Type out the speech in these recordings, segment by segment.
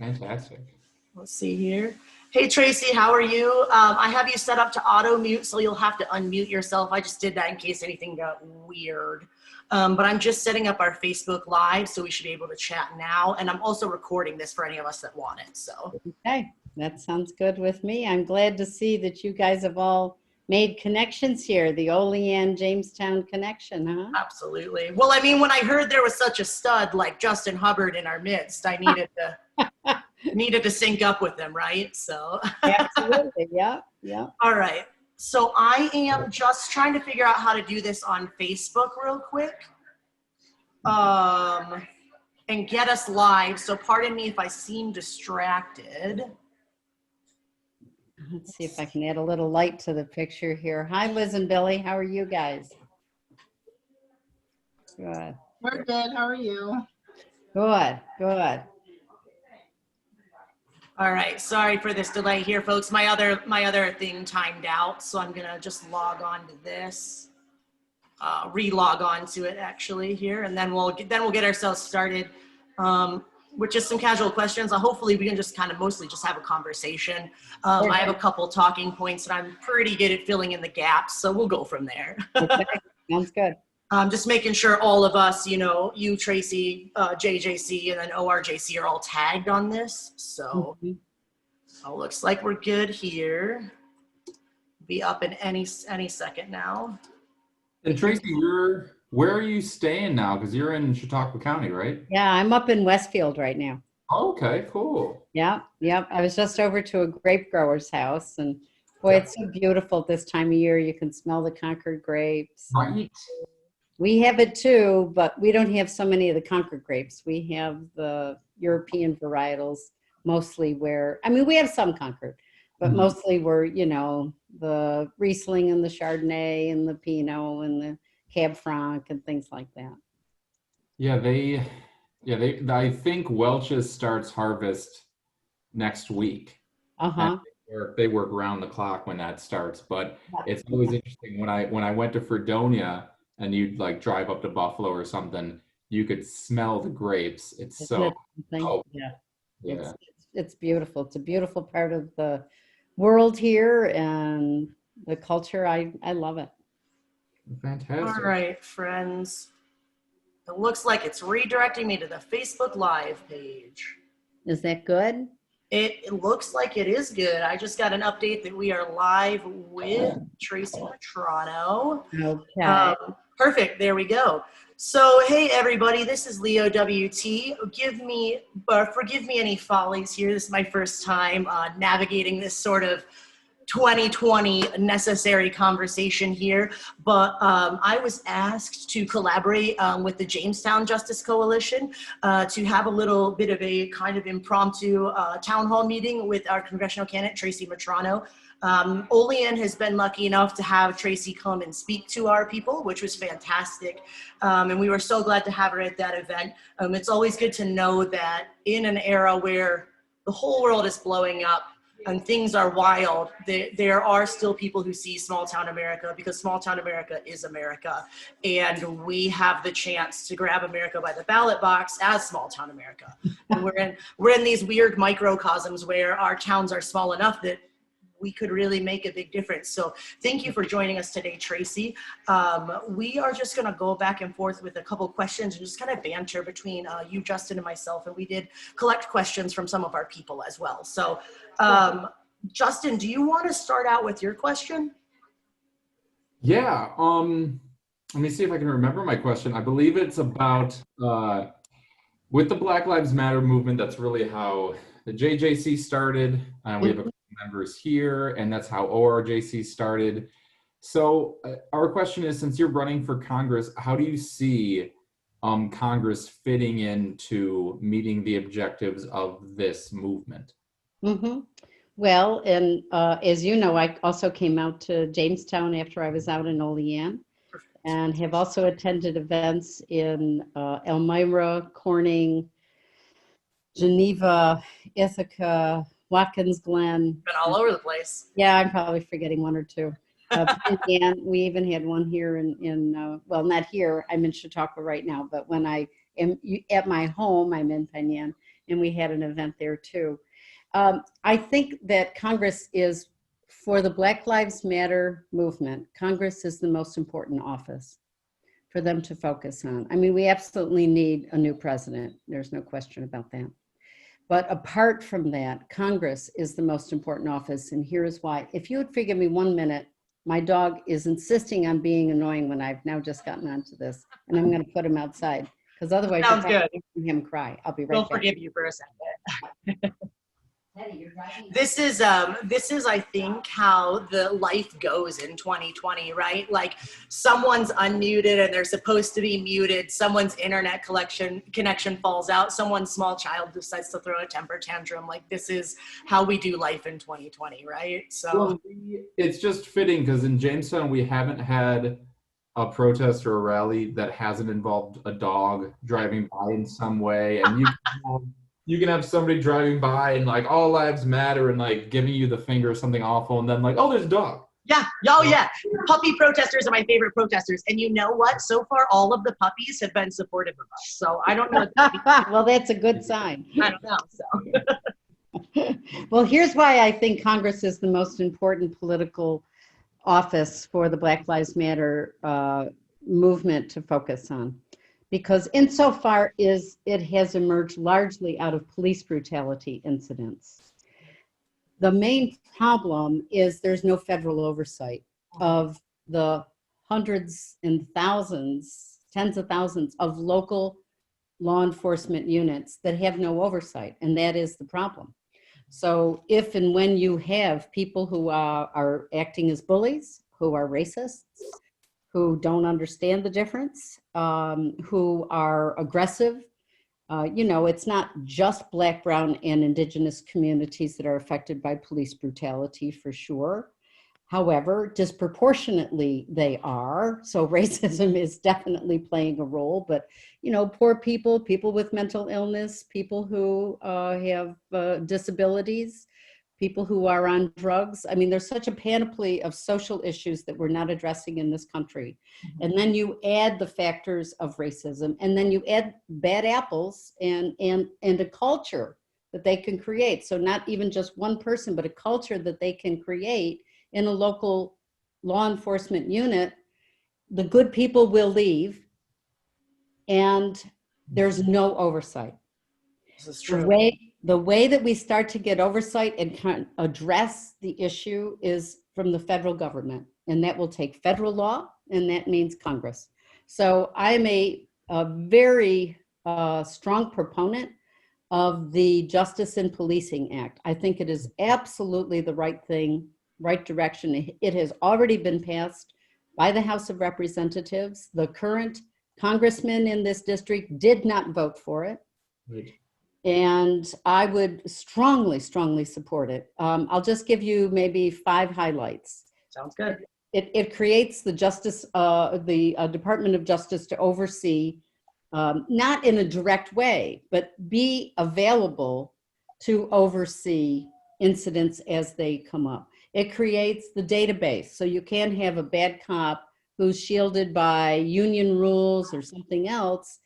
Fantastic. Let's see here. Hey, Tracy, how are you? I have you set up to auto mute, so you'll have to unmute yourself. I just did that in case anything got weird. But I'm just setting up our Facebook Live, so we should be able to chat now. And I'm also recording this for any of us that want it. So okay, that sounds good with me. I'm glad to see that you guys have all made connections here, the Olean Jamestown connection, huh? Absolutely. Well, I mean, when I heard there was such a stud like Justin Hubbard in our midst, I needed to sync up with them, right? So absolutely, yeah. All right. So I am just trying to figure out how to do this on Facebook real quick, and get us live. So pardon me if I seem distracted. Let's see if I can add a little light to the picture here. Hi, Liz and Billy. How are you guys? Good. We're good. How are you? Good, good. All right. Sorry for this delay here, folks. My other thing timed out, so I'm gonna just log on to this, re-log on to it actually here, and then we'll get ourselves started. With just some casual questions. Hopefully we can just kind of mostly just have a conversation. I have a couple talking points and I'm pretty good at filling in the gaps, so we'll go from there. Okay. Sounds good. Just making sure all of us, you, Tracy, JJC, and then ORJC are all tagged on this. So looks like we're good here. Be up in any second now. And Tracy, where are you staying now? Because you're in Chautauqua County, right? Yeah, I'm up in Westfield right now. Okay, cool. Yeah. I was just over to a grape grower's house, and boy, it's so beautiful this time of year. You can smell the Concord grapes. Right. We have it too, but we don't have so many of the Concord grapes. We have the European varietals mostly we have some Concord, but mostly we're, the Riesling and the Chardonnay and the Pinot and the Cab Franc and things like that. Yeah, I think Welch's starts harvest next week. They work around the clock when that starts, but it's always interesting when I went to Fredonia and you'd like drive up to Buffalo or something, you could smell the grapes. It's so it's beautiful. It's a beautiful part of the world here and the culture. I love it. Fantastic. All right, friends. It looks like it's redirecting me to the Facebook Live page. Is that good? It looks like it is good. I just got an update that we are live with Tracy Mitrano. Okay. Perfect. There we go. So, hey, everybody, this is Leo WT. Forgive me any follies here. This is my first time navigating this sort of 2020 necessary conversation here, but I was asked to collaborate with the Jamestown Justice Coalition to have a little bit of a kind of impromptu town hall meeting with our congressional candidate, Tracy Mitrano. Olean has been lucky enough to have Tracy come and speak to our people, which was fantastic. And we were so glad to have her at that event. It's always good to know that in an era where the whole world is blowing up, and things are wild, there are still people who see small town America, because small town America is America. And we have the chance to grab America by the ballot box as small town America. And we're in these weird microcosms where our towns are small enough that we could really make a big difference. So thank you for joining us today, Tracy. We are just gonna go back and forth with a couple questions and just kind of banter between you, Justin, and myself. And we did collect questions from some of our people as well. So Justin, do you want to start out with your question? Yeah, let me see if I can remember my question. I believe it's about, with the Black Lives Matter movement, that's really how the JJC started. We have a couple members here, and that's how ORJC started. So our question is, since you're running for Congress, how do you see Congress fitting into meeting the objectives of this movement? Well, and as you know, I also came out to Jamestown after I was out in Olean, and have also attended events in Elmira, Corning, Geneva, Ithaca, Watkins Glen. Been all over the place. Yeah, I'm probably forgetting one or two. And we even had one here in well, not here, I'm in Chautauqua right now, but when I am at my home, I'm in Penn Yan, and we had an event there too. I think that Congress is, for the Black Lives Matter movement, Congress is the most important office for them to focus on. I mean, we absolutely need a new president. There's no question about that. But apart from that, Congress is the most important office, and here's why. If you would forgive me 1 minute, my dog is insisting on being annoying when I've now just gotten onto this, and I'm going to put him outside because otherwise Sounds you're good. making him cry. I'll be right We'll back. forgive you for a second. Teddy, you're driving. This is I think how the life goes in 2020, right? Like someone's unmuted and they're supposed to be muted. Someone's internet connection falls out. Someone's small child decides to throw a temper tantrum. Like this is how we do life in 2020, right? So Well, it's just fitting because in Jamestown we haven't had a protest or a rally that hasn't involved a dog driving by in some way, and you can have somebody driving by and like all lives matter and like giving you the finger or something awful, and then like, oh, there's a dog. yeah, oh yeah. Puppy protesters are my favorite protesters. And you know what? So far, all of the puppies have been supportive of us. So I don't know. Well, that's a good sign. I don't know. So Well, here's why I think Congress is the most important political office for the Black Lives Matter movement to focus on. Because insofar as it has emerged largely out of police brutality incidents. The main problem is there's no federal oversight of the hundreds and thousands, tens of thousands of local law enforcement units that have no oversight, and that is the problem. So if and when you have people who are acting as bullies, who are racists, who don't understand the difference, who are aggressive. You know, it's not just Black, Brown, and Indigenous communities that are affected by police brutality for sure. However, disproportionately they are. So racism is definitely playing a role, but you know, poor people, people with mental illness, people who have disabilities, people who are on drugs. I mean, there's such a panoply of social issues that we're not addressing in this country. Mm-hmm. And then you add the factors of racism, and then you add bad apples and a culture that they can create. So not even just one person, but a culture that they can create in a local law enforcement unit. The good people will leave, and there's no oversight. this is true. The way that we start to get oversight and kind of address the issue is from the federal government, and that will take federal law, and that means Congress. So I'm a very strong proponent of the Justice in Policing Act. I think it is absolutely the right thing, right direction. It has already been passed by the House of Representatives. The current congressman in this district did not vote for it. Right. And I would strongly, strongly support it. I'll just give you maybe 5 highlights. Sounds good. It creates the Department of Justice to oversee, not in a direct way, but be available to oversee incidents as they come up. It creates the database, so you can't have a bad cop who's shielded by union rules or something else,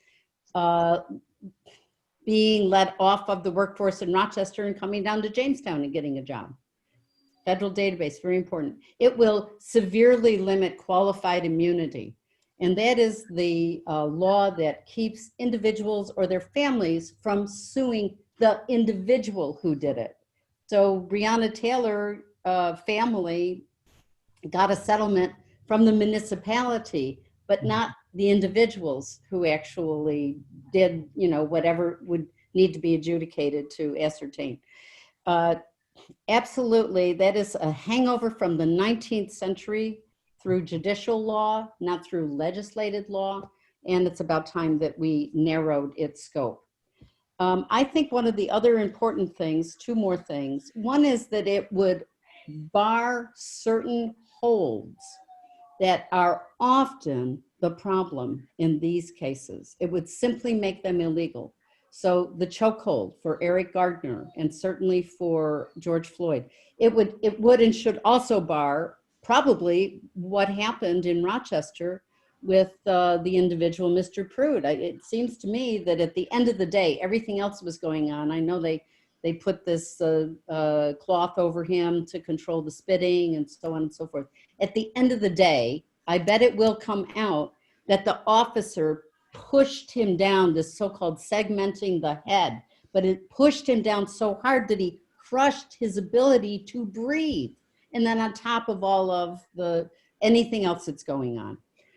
being let off of the workforce in Rochester and coming down to Jamestown and getting a job. Federal database, very important. It will severely limit qualified immunity. And that is the law that keeps individuals or their families from suing the individual who did it. So Breonna Taylor family got a settlement from the municipality, but not the individuals who actually did, you know, whatever would need to be adjudicated to ascertain. Absolutely, that is a hangover from the 19th century through judicial law, not through legislated law, and it's about time that we narrowed its scope. I think one of the other important things, 2 more things. One is that it would bar certain holds that are often the problem in these cases. It would simply make them illegal. So the chokehold for Eric Gardner and certainly for George Floyd, it would and should also bar probably what happened in Rochester with the individual, Mr. Prude. It seems to me that at the end of the day, everything else was going on. I know they put this cloth over him to control the spitting and so on and so forth. At the end of the day, I bet it will come out that the officer pushed him down, this so-called segmenting the head, but it pushed him down so hard that he crushed his ability to breathe. And then on top of all of anything else that's going on.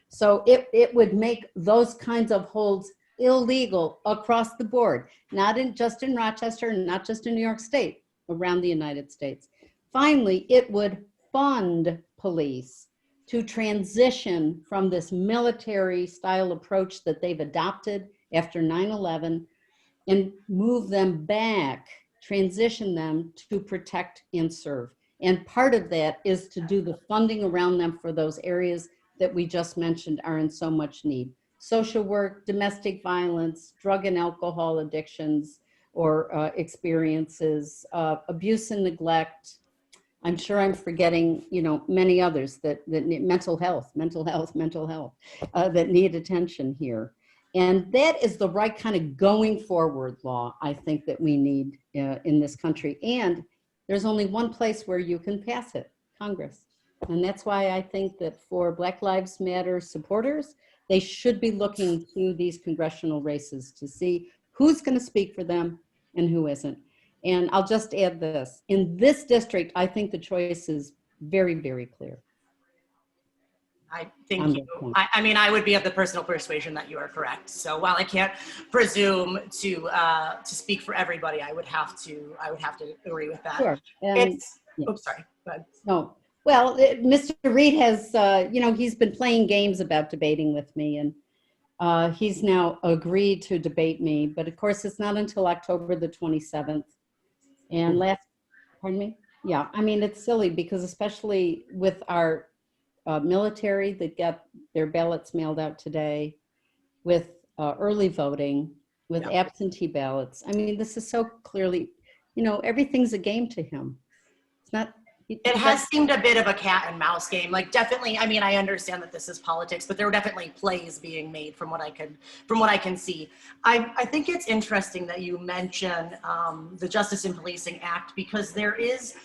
So it would make those kinds of holds illegal across the board, not just in Rochester, not just in New York State, around the United States. Finally, it would fund police to transition from this military style approach that they've adopted after 9/11 and move them back, transition them to protect and serve. And part of that is to do the funding around them for those areas that we just mentioned are in so much need. Social work, domestic violence, drug and alcohol addictions or experiences, abuse and neglect. I'm sure I'm forgetting, many others that need mental health, that need attention here. And that is the right kind of going forward law, I think, that we need in this country. And there's only one place where you can pass it, Congress. And that's why I think that for Black Lives Matter supporters, they should be looking to these congressional races to see who's going to speak for them and who isn't. And I'll just add this. In this district, I think the choice is very, very clear. I think I would be of the personal persuasion that you are correct. So while I can't presume to speak for everybody, I would have to agree with that. Sure. Oops, sorry. Go ahead. No. Well, Mr. Reed has, he's been playing games about debating with me, and he's now agreed to debate me. But of course, it's not until October the 27th. And pardon me? Yeah, I mean, it's silly because especially with our military that got their ballots mailed out today, with early voting, with absentee ballots. I mean, this is so clearly, everything's a game to him. It's not. It has seemed a bit of a cat and mouse game. Like, definitely, I mean, I understand that this is politics, but there are definitely plays being made from what I can see. I think it's interesting that you mention the Justice in Policing Act, because there's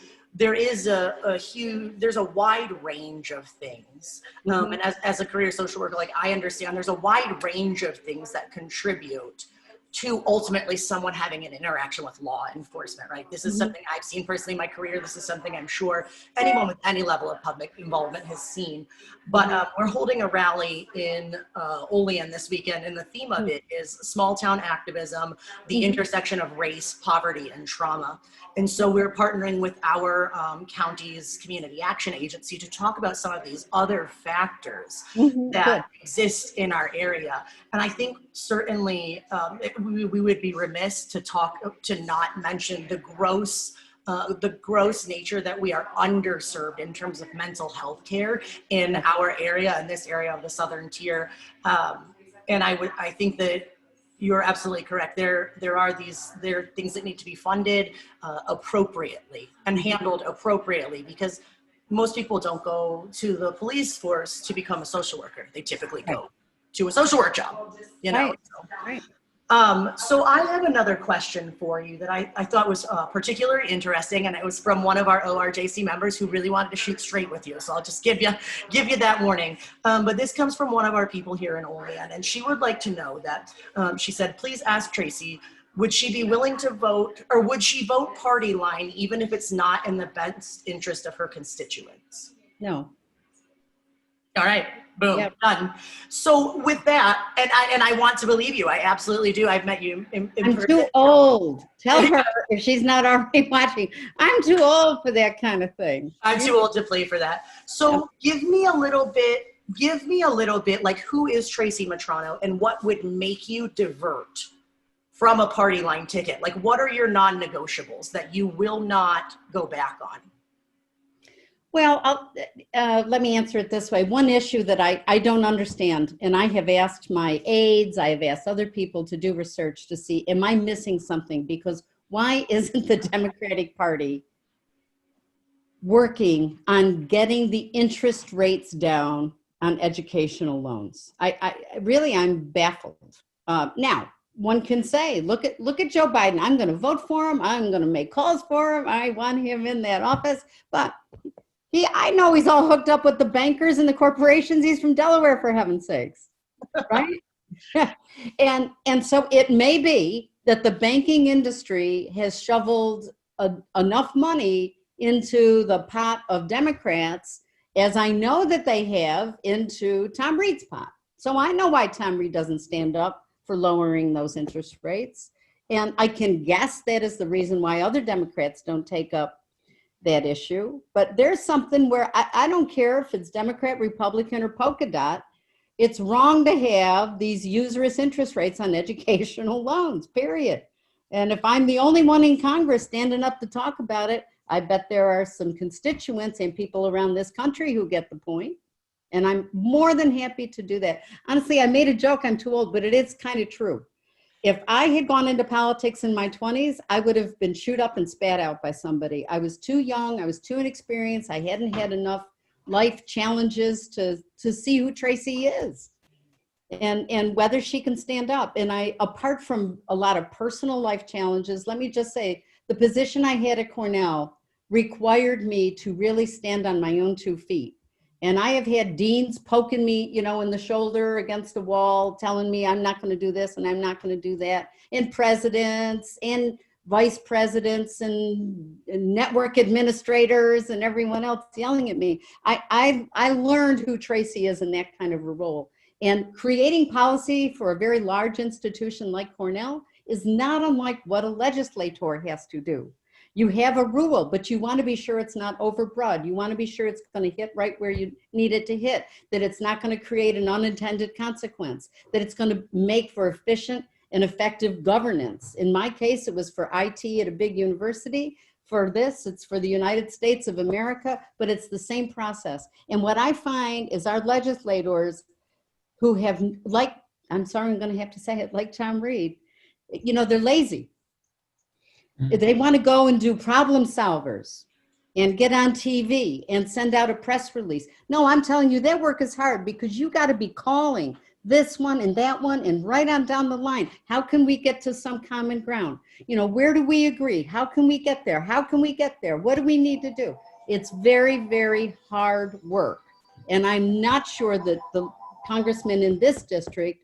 a wide range of things. And as a career social worker, like, I understand there's a wide range of things that contribute to ultimately someone having an interaction with law enforcement, right? This is something I've seen personally in my career. This is something I'm sure anyone with any level of public involvement has seen. But we're holding a rally in Olean this weekend, and the theme of it is small town activism, the intersection of race, poverty, and trauma. And so we're partnering with our county's community action agency to talk about some of these other factors that exist in our area. And I think certainly we would be remiss to not mention the gross nature that we are underserved in terms of mental health care in our area, in this area of the Southern Tier. And I think that you're absolutely correct. There are things that need to be funded appropriately and handled appropriately, because most people don't go to the police force to become a social worker. They typically go to a social work job, Right. Right. So I have another question for you that I thought was particularly interesting, and it was from one of our ORJC members who really wanted to shoot straight with you. So I'll just give you that warning. But this comes from one of our people here in Olean, and she would like to know that, she said, please ask Tracy, would she be willing to vote, or would she vote party line even if it's not in the best interest of her constituents? No. All right. Boom, Yep. done. So with that, and I want to believe you, I absolutely do. I've met you in I'm person. too old. Tell her if she's not already watching. I'm too old for that kind of thing. I'm too old to play for that. So give me a little bit, like, who is Tracy Mitrano and what would make you divert from a party line ticket? Like, what are your non-negotiables that you will not go back on? Well, let me answer it this way. One issue that I don't understand, and I have asked my aides, I have asked other people to do research to see, am I missing something? Because why isn't the Democratic Party working on getting the interest rates down on educational loans. I'm baffled. Now, one can say, look at Joe Biden. I'm going to vote for him. I'm going to make calls for him. I want him in that office. But I know he's all hooked up with the bankers and the corporations. He's from Delaware, for heaven's sakes, right? and so it may be that the banking industry has shoveled enough money into the pot of Democrats, as I know that they have into Tom Reed's pot. So I know why Tom Reed doesn't stand up for lowering those interest rates. And I can guess that is the reason why other Democrats don't take up that issue. But there's something where I don't care if it's Democrat, Republican, or polka dot. It's wrong to have these usurious interest rates on educational loans, period. And if I'm the only one in Congress standing up to talk about it, I bet there are some constituents and people around this country who get the point. And I'm more than happy to do that. Honestly, I made a joke, I'm too old, but it is kind of true. If I had gone into politics in my 20s, I would have been chewed up and spat out by somebody. I was too young, I was too inexperienced, I hadn't had enough life challenges to see who Tracy is and whether she can stand up. And apart from a lot of personal life challenges, let me just say, the position I had at Cornell required me to really stand on my own 2 feet. And I have had deans poking me, in the shoulder against a wall, telling me I'm not going to do this and I'm not going to do that. And presidents and vice presidents and network administrators and everyone else yelling at me. I learned who Tracy is in that kind of a role. And creating policy for a very large institution like Cornell is not unlike what a legislator has to do. You have a rule, but you want to be sure it's not overbroad. You want to be sure it's going to hit right where you need it to hit, that it's not going to create an unintended consequence, that it's going to make for efficient and effective governance. In my case, it was for IT at a big university. For this, it's for the United States of America, but it's the same process. And what I find is our legislators who have, I'm sorry, I'm going to have to say it, like Tom Reed, they're lazy. They want to go and do problem solvers and get on TV and send out a press release. No, I'm telling you, that work is hard because you got to be calling this one and that one and right on down the line. How can we get to some common ground? Where do we agree? How can we get there? How can we get there? What do we need to do? It's very, very hard work. And I'm not sure that the congressman in this district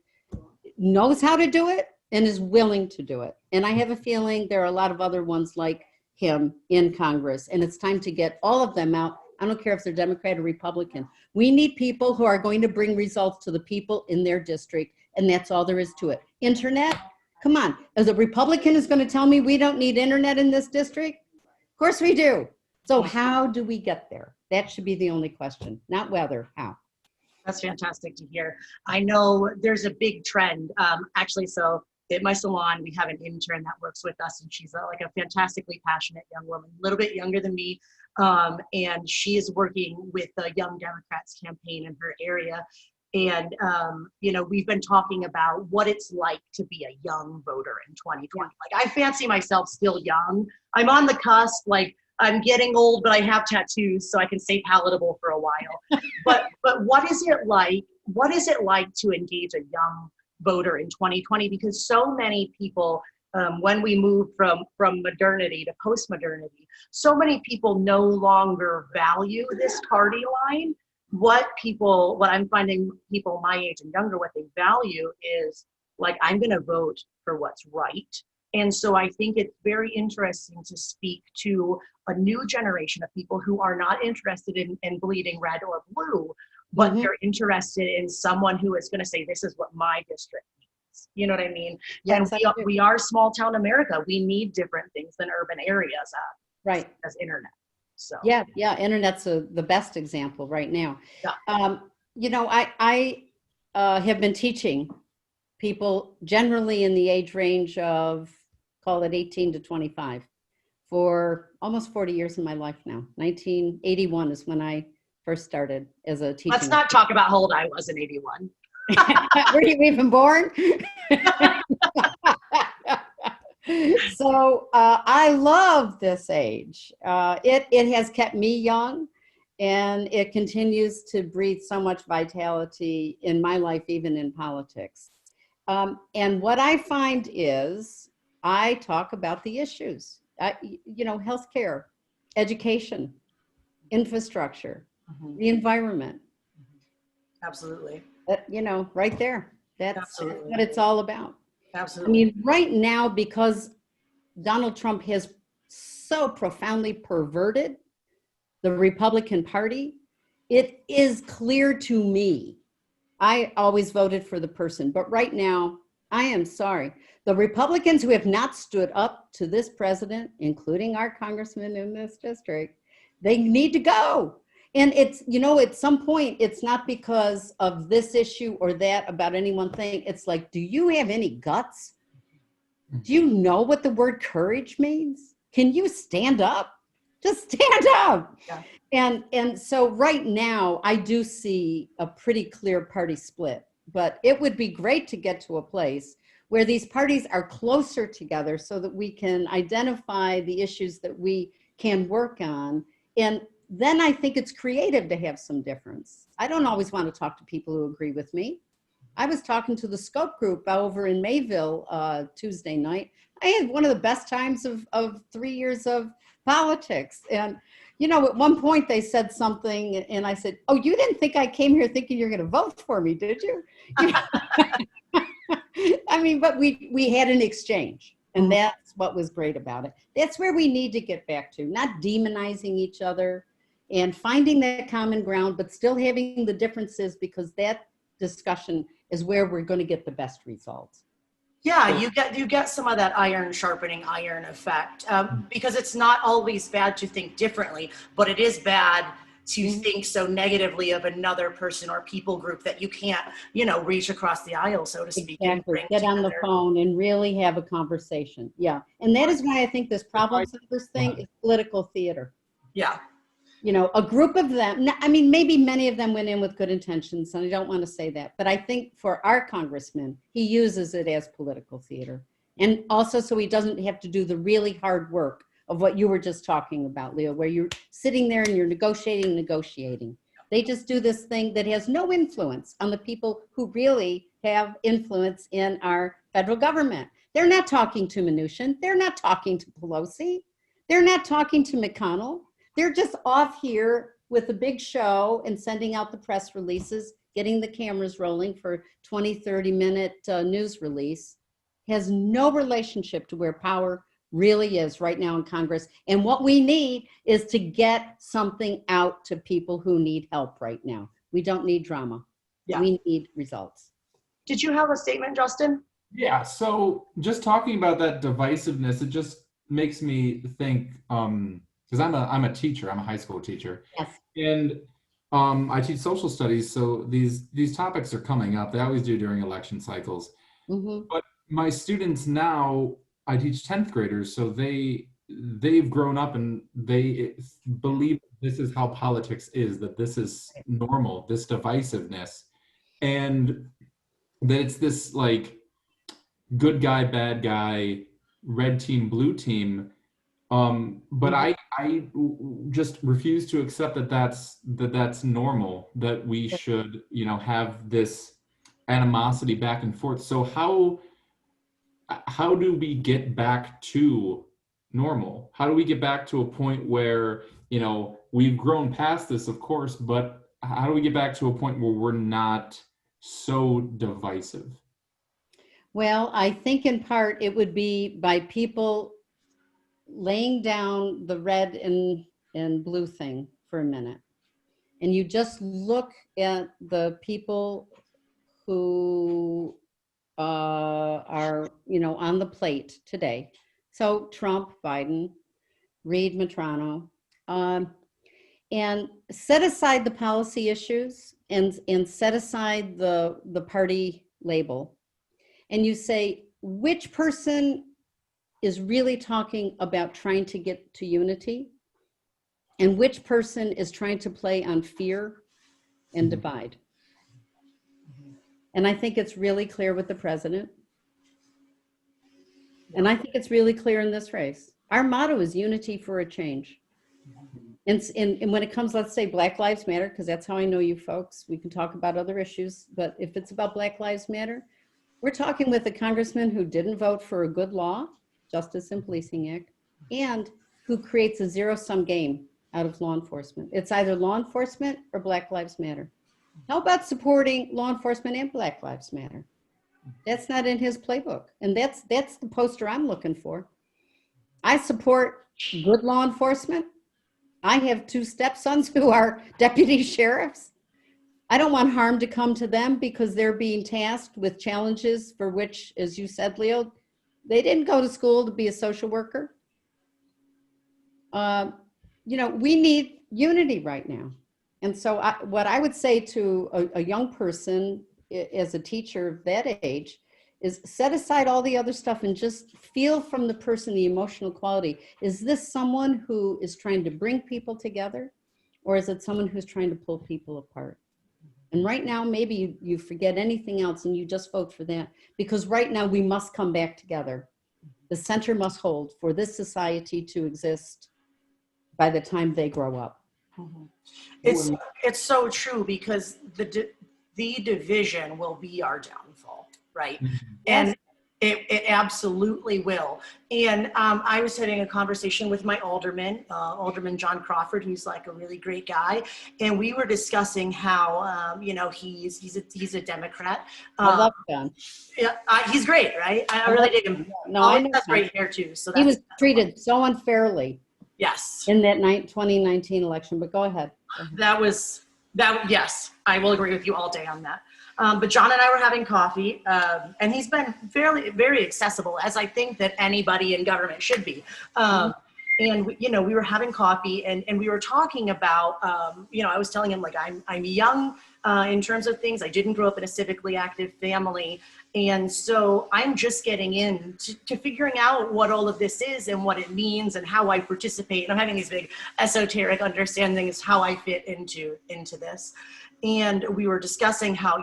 knows how to do it and is willing to do it. And I have a feeling there are a lot of other ones like him in Congress, and it's time to get all of them out. I don't care if they're Democrat or Republican. We need people who are going to bring results to the people in their district, and that's all there is to it. Internet, come on. As a Republican is going to tell me we don't need internet in this district? Of course we do. So how do we get there? That should be the only question, not whether, how. That's fantastic to hear. I know there's a big trend, so at my salon, we have an intern that works with us, and she's like a fantastically passionate young woman, a little bit younger than me. And she is working with the Young Democrats campaign in her area. And, we've been talking about what it's like to be a young voter in 2020. Like, I fancy myself still young. I'm on the cusp, I'm getting old, but I have tattoos, so I can stay palatable for a while. But what is it like? What is it like to engage a young voter in 2020? Because so many people, when we move from modernity to post-modernity, so many people no longer value this party line. What I'm finding people my age and younger, what they value is I'm going to vote for what's right. And so I think it's very interesting to speak to a new generation of people who are not interested in bleeding red or blue, but they're interested in someone who is going to say, this is what my district needs. You know what I mean? Yes, and we are small town America. We need different things than urban areas right. as internet. So yeah, internet's the best example right now. Yeah. I have been teaching people generally in the age range of, call it 18 to 25, for almost 40 years in my life now. 1981 is when I first started as a teacher. Let's not talk about how old I was in 81. Were you even born? So I love this age. It has kept me young. And it continues to breathe so much vitality in my life, even in politics. And what I find is I talk about the issues, healthcare, education, infrastructure, the environment. Absolutely. Right there. That's Absolutely. what it's all about. Absolutely. I mean, right now, because Donald Trump has so profoundly perverted the Republican Party, it is clear to me. I always voted for the person, but right now, I am sorry. The Republicans who have not stood up to this president, including our congressman in this district, they need to go. And it's, at some point, it's not because of this issue or that about any one thing. It's like, do you have any guts? Do you know what the word courage means? Can you stand up? Just stand up. Yeah. And so right now, I do see a pretty clear party split, but it would be great to get to a place where these parties are closer together so that we can identify the issues that we can work on. And then I think it's creative to have some difference. I don't always want to talk to people who agree with me. I was talking to the Scope group over in Mayville Tuesday night. I had one of the best times of 3 years of politics. And, at one point they said something and I said, oh, you didn't think I came here thinking you're going to vote for me, did you? I mean, but we had an exchange. And that's what was great about it. That's where we need to get back to, not demonizing each other and finding that common ground, but still having the differences, because that discussion is where we're going to get the best results. Yeah, you get some of that iron sharpening iron effect, because it's not always bad to think differently, but it is bad to think so negatively of another person or people group that you can't, reach across the aisle, so to speak. Exactly. Get on the phone and really have a conversation. Yeah. And that is why I think this problem solvers thing is political theater. Yeah. A group of them, I mean, maybe many of them went in with good intentions, and I don't want to say that, but I think for our congressman, he uses it as political theater. And also so he doesn't have to do the really hard work of what you were just talking about, Leo, where you're sitting there and you're negotiating. They just do this thing that has no influence on the people who really have influence in our federal government. They're not talking to Mnuchin. They're not talking to Pelosi. They're not talking to McConnell. They're just off here with a big show and sending out the press releases, getting the cameras rolling for 20, 30-minute news release. Has no relationship to where power really is right now in Congress. And what we need is to get something out to people who need help right now. We don't need drama. Yeah. We need results. Did you have a statement, Justin? Yeah, so just talking about that divisiveness, it just makes me think, because I'm a teacher, I'm a high school teacher. Yes. And I teach social studies, so these topics are coming up. They always do during election cycles. Mm-hmm. But my students now, I teach 10th graders, so they've grown up and they believe this is how politics is, that this is normal, this divisiveness, and that it's this like good guy, bad guy, red team, blue team. But I just refuse to accept that that's normal, that we should, have this animosity back and forth. So how do we get back to normal? How do we get back to a point where, we've grown past this, of course, but how do we get back to a point where we're not so divisive? Well, I think in part it would be by people laying down the red and blue thing for a minute. And you just look at the people who are, on the plate today. So Trump, Biden, Reid, Mitrano, and set aside the policy issues and set aside the party label. And you say, which person is really talking about trying to get to unity, and which person is trying to play on fear and divide. And I think it's really clear with the president. And I think it's really clear in this race. Our motto is unity for a change. And when it comes, let's say Black Lives Matter, because that's how I know you folks, we can talk about other issues, but if it's about Black Lives Matter, we're talking with a congressman who didn't vote for a good law, Justice and Policing Act, and who creates a zero-sum game out of law enforcement. It's either law enforcement or Black Lives Matter. How about supporting law enforcement and Black Lives Matter? That's not in his playbook. And that's the poster I'm looking for. I support good law enforcement. I have 2 stepsons who are deputy sheriffs. I don't want harm to come to them because they're being tasked with challenges for which, as you said, Leo, they didn't go to school to be a social worker. We need unity right now. And so what I would say to a young person as a teacher of that age is set aside all the other stuff and just feel from the person the emotional quality. Is this someone who is trying to bring people together, or is it someone who's trying to pull people apart? And right now, maybe you forget anything else and you just vote for that, because right now we must come back together. The center must hold for this society to exist by the time they grow up. Mm-hmm. It's so true, because the division will be our downfall, right? Yes. And it absolutely will. And I was having a conversation with my alderman, Alderman John Crawford, who's like a really great guy, and we were discussing how he's a Democrat. I love John. Yeah, he's great, right? I really dig him. No, I know that's great hair too. So he was treated so unfairly. Yes. In that 2019 election, but go ahead. Yes, I will agree with you all day on that. But John and I were having coffee, and he's been very accessible, as I think that anybody in government should be. And we were having coffee, and we were talking about, I was telling him, like, I'm young in terms of things. I didn't grow up in a civically active family. And so I'm just getting to figuring out what all of this is and what it means and how I participate. And I'm having these big esoteric understandings how I fit into this. And we were discussing how,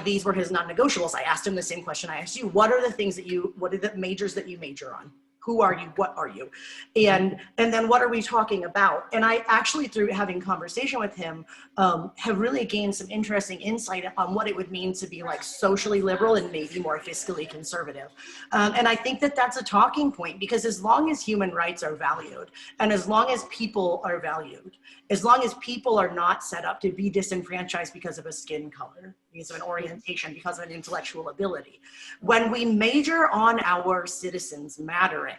these were his non-negotiables. I asked him the same question I asked you. What are the majors that you major on? Who are you? What are you? And then what are we talking about? And I actually, through having conversation with him, have really gained some interesting insight on what it would mean to be like socially liberal and maybe more fiscally conservative. And I think that that's a talking point, because as long as human rights are valued, and as long as people are valued, as long as people are not set up to be disenfranchised because of a skin color, because of an orientation, because of an intellectual ability, when we major on our citizens mattering,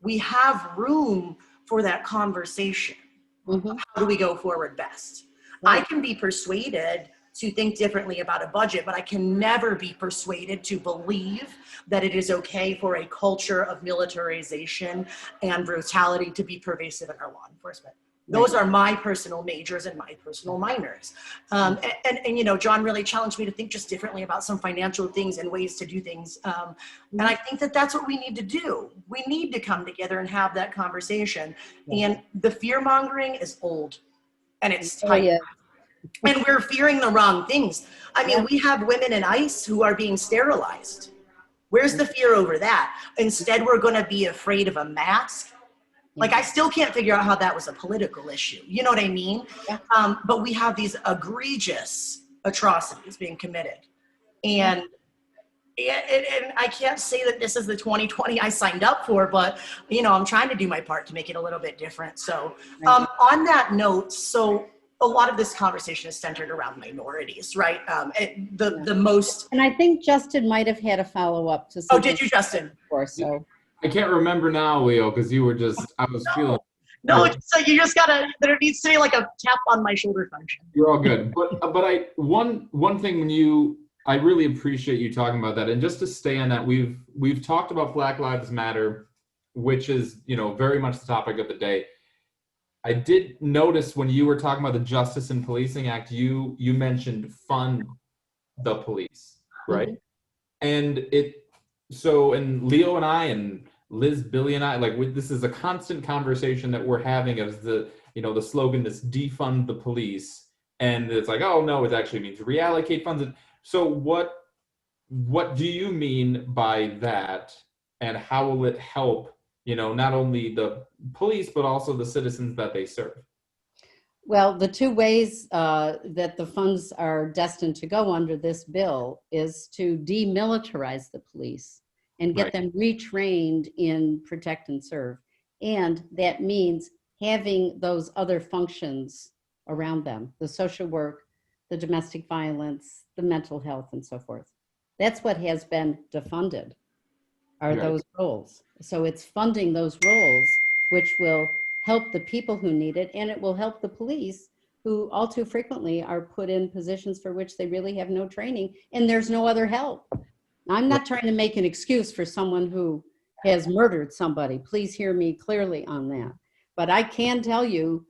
we have room for that conversation. Mm-hmm. How do we go forward best? Right. I can be persuaded to think differently about a budget, but I can never be persuaded to believe that it is okay for a culture of militarization and brutality to be pervasive in our law enforcement. Those are my personal majors and my personal minors. And John really challenged me to think just differently about some financial things and ways to do things. And I think that that's what we need to do. We need to come together and have that conversation. And the fear mongering is old, and it's time. Yeah. And we're fearing the wrong things. I mean, we have women in ICE who are being sterilized. Where's the fear over that? Instead, we're going to be afraid of a mask. Like, I still can't figure out how that was a political issue. You know what I mean? Yeah. But we have these egregious atrocities being committed. And I can't say that this is the 2020 I signed up for, but, I'm trying to do my part to make it a little bit different. So on that note, so a lot of this conversation is centered around minorities, right? The most. And I think Justin might have had a follow-up to Oh, did you, Justin? Before, so. I can't remember now, Leo, because you were I was feeling. No, so you just there needs to be like a tap on my shoulder function. You're all good. But one thing I really appreciate you talking about that. And just to stay on that, we've talked about Black Lives Matter, which is, very much the topic of the day. I did notice when you were talking about the Justice and Policing Act, you mentioned fund the police, right? Mm-hmm. And Leo and I and Liz, Billy and I, this is a constant conversation that we're having as the slogan, this defund the police. And it's like, oh no, it actually means reallocate funds. So what do you mean by that? And how will it help, not only the police, but also the citizens that they serve? Well, the two ways that the funds are destined to go under this bill is to demilitarize the police and get Right. them retrained in protect and serve. And that means having those other functions around them, the social work, the domestic violence, the mental health, and so forth. That's what has been defunded, are Right. those roles. So it's funding those roles, which will help the people who need it, and it will help the police, who all too frequently are put in positions for which they really have no training, and there's no other help. I'm not trying to make an excuse for someone who has murdered somebody. Please hear me clearly on that. But I can tell you,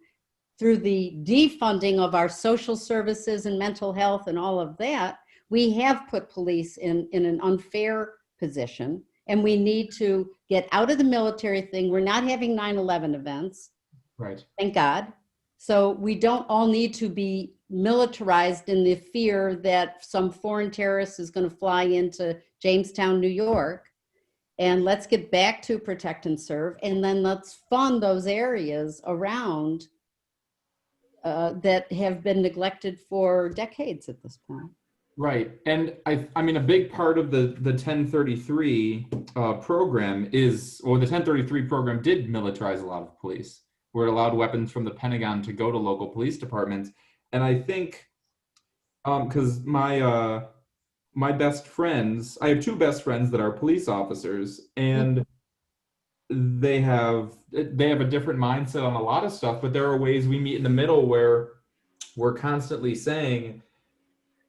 through the defunding of our social services and mental health and all of that, we have put police in an unfair position, and we need to get out of the military thing. We're not having 9/11 events, Right. thank God. So we don't all need to be militarized in the fear that some foreign terrorist is going to fly into Jamestown, New York. And let's get back to protect and serve, and then let's fund those areas around that have been neglected for decades at this point. Right. And I mean, a big part of the 1033 program is, or the 1033 program did militarize a lot of police, where it allowed weapons from the Pentagon to go to local police departments. And I think, because my best friends, I have two best friends that are police officers, and they have a different mindset on a lot of stuff, but there are ways we meet in the middle where we're constantly saying,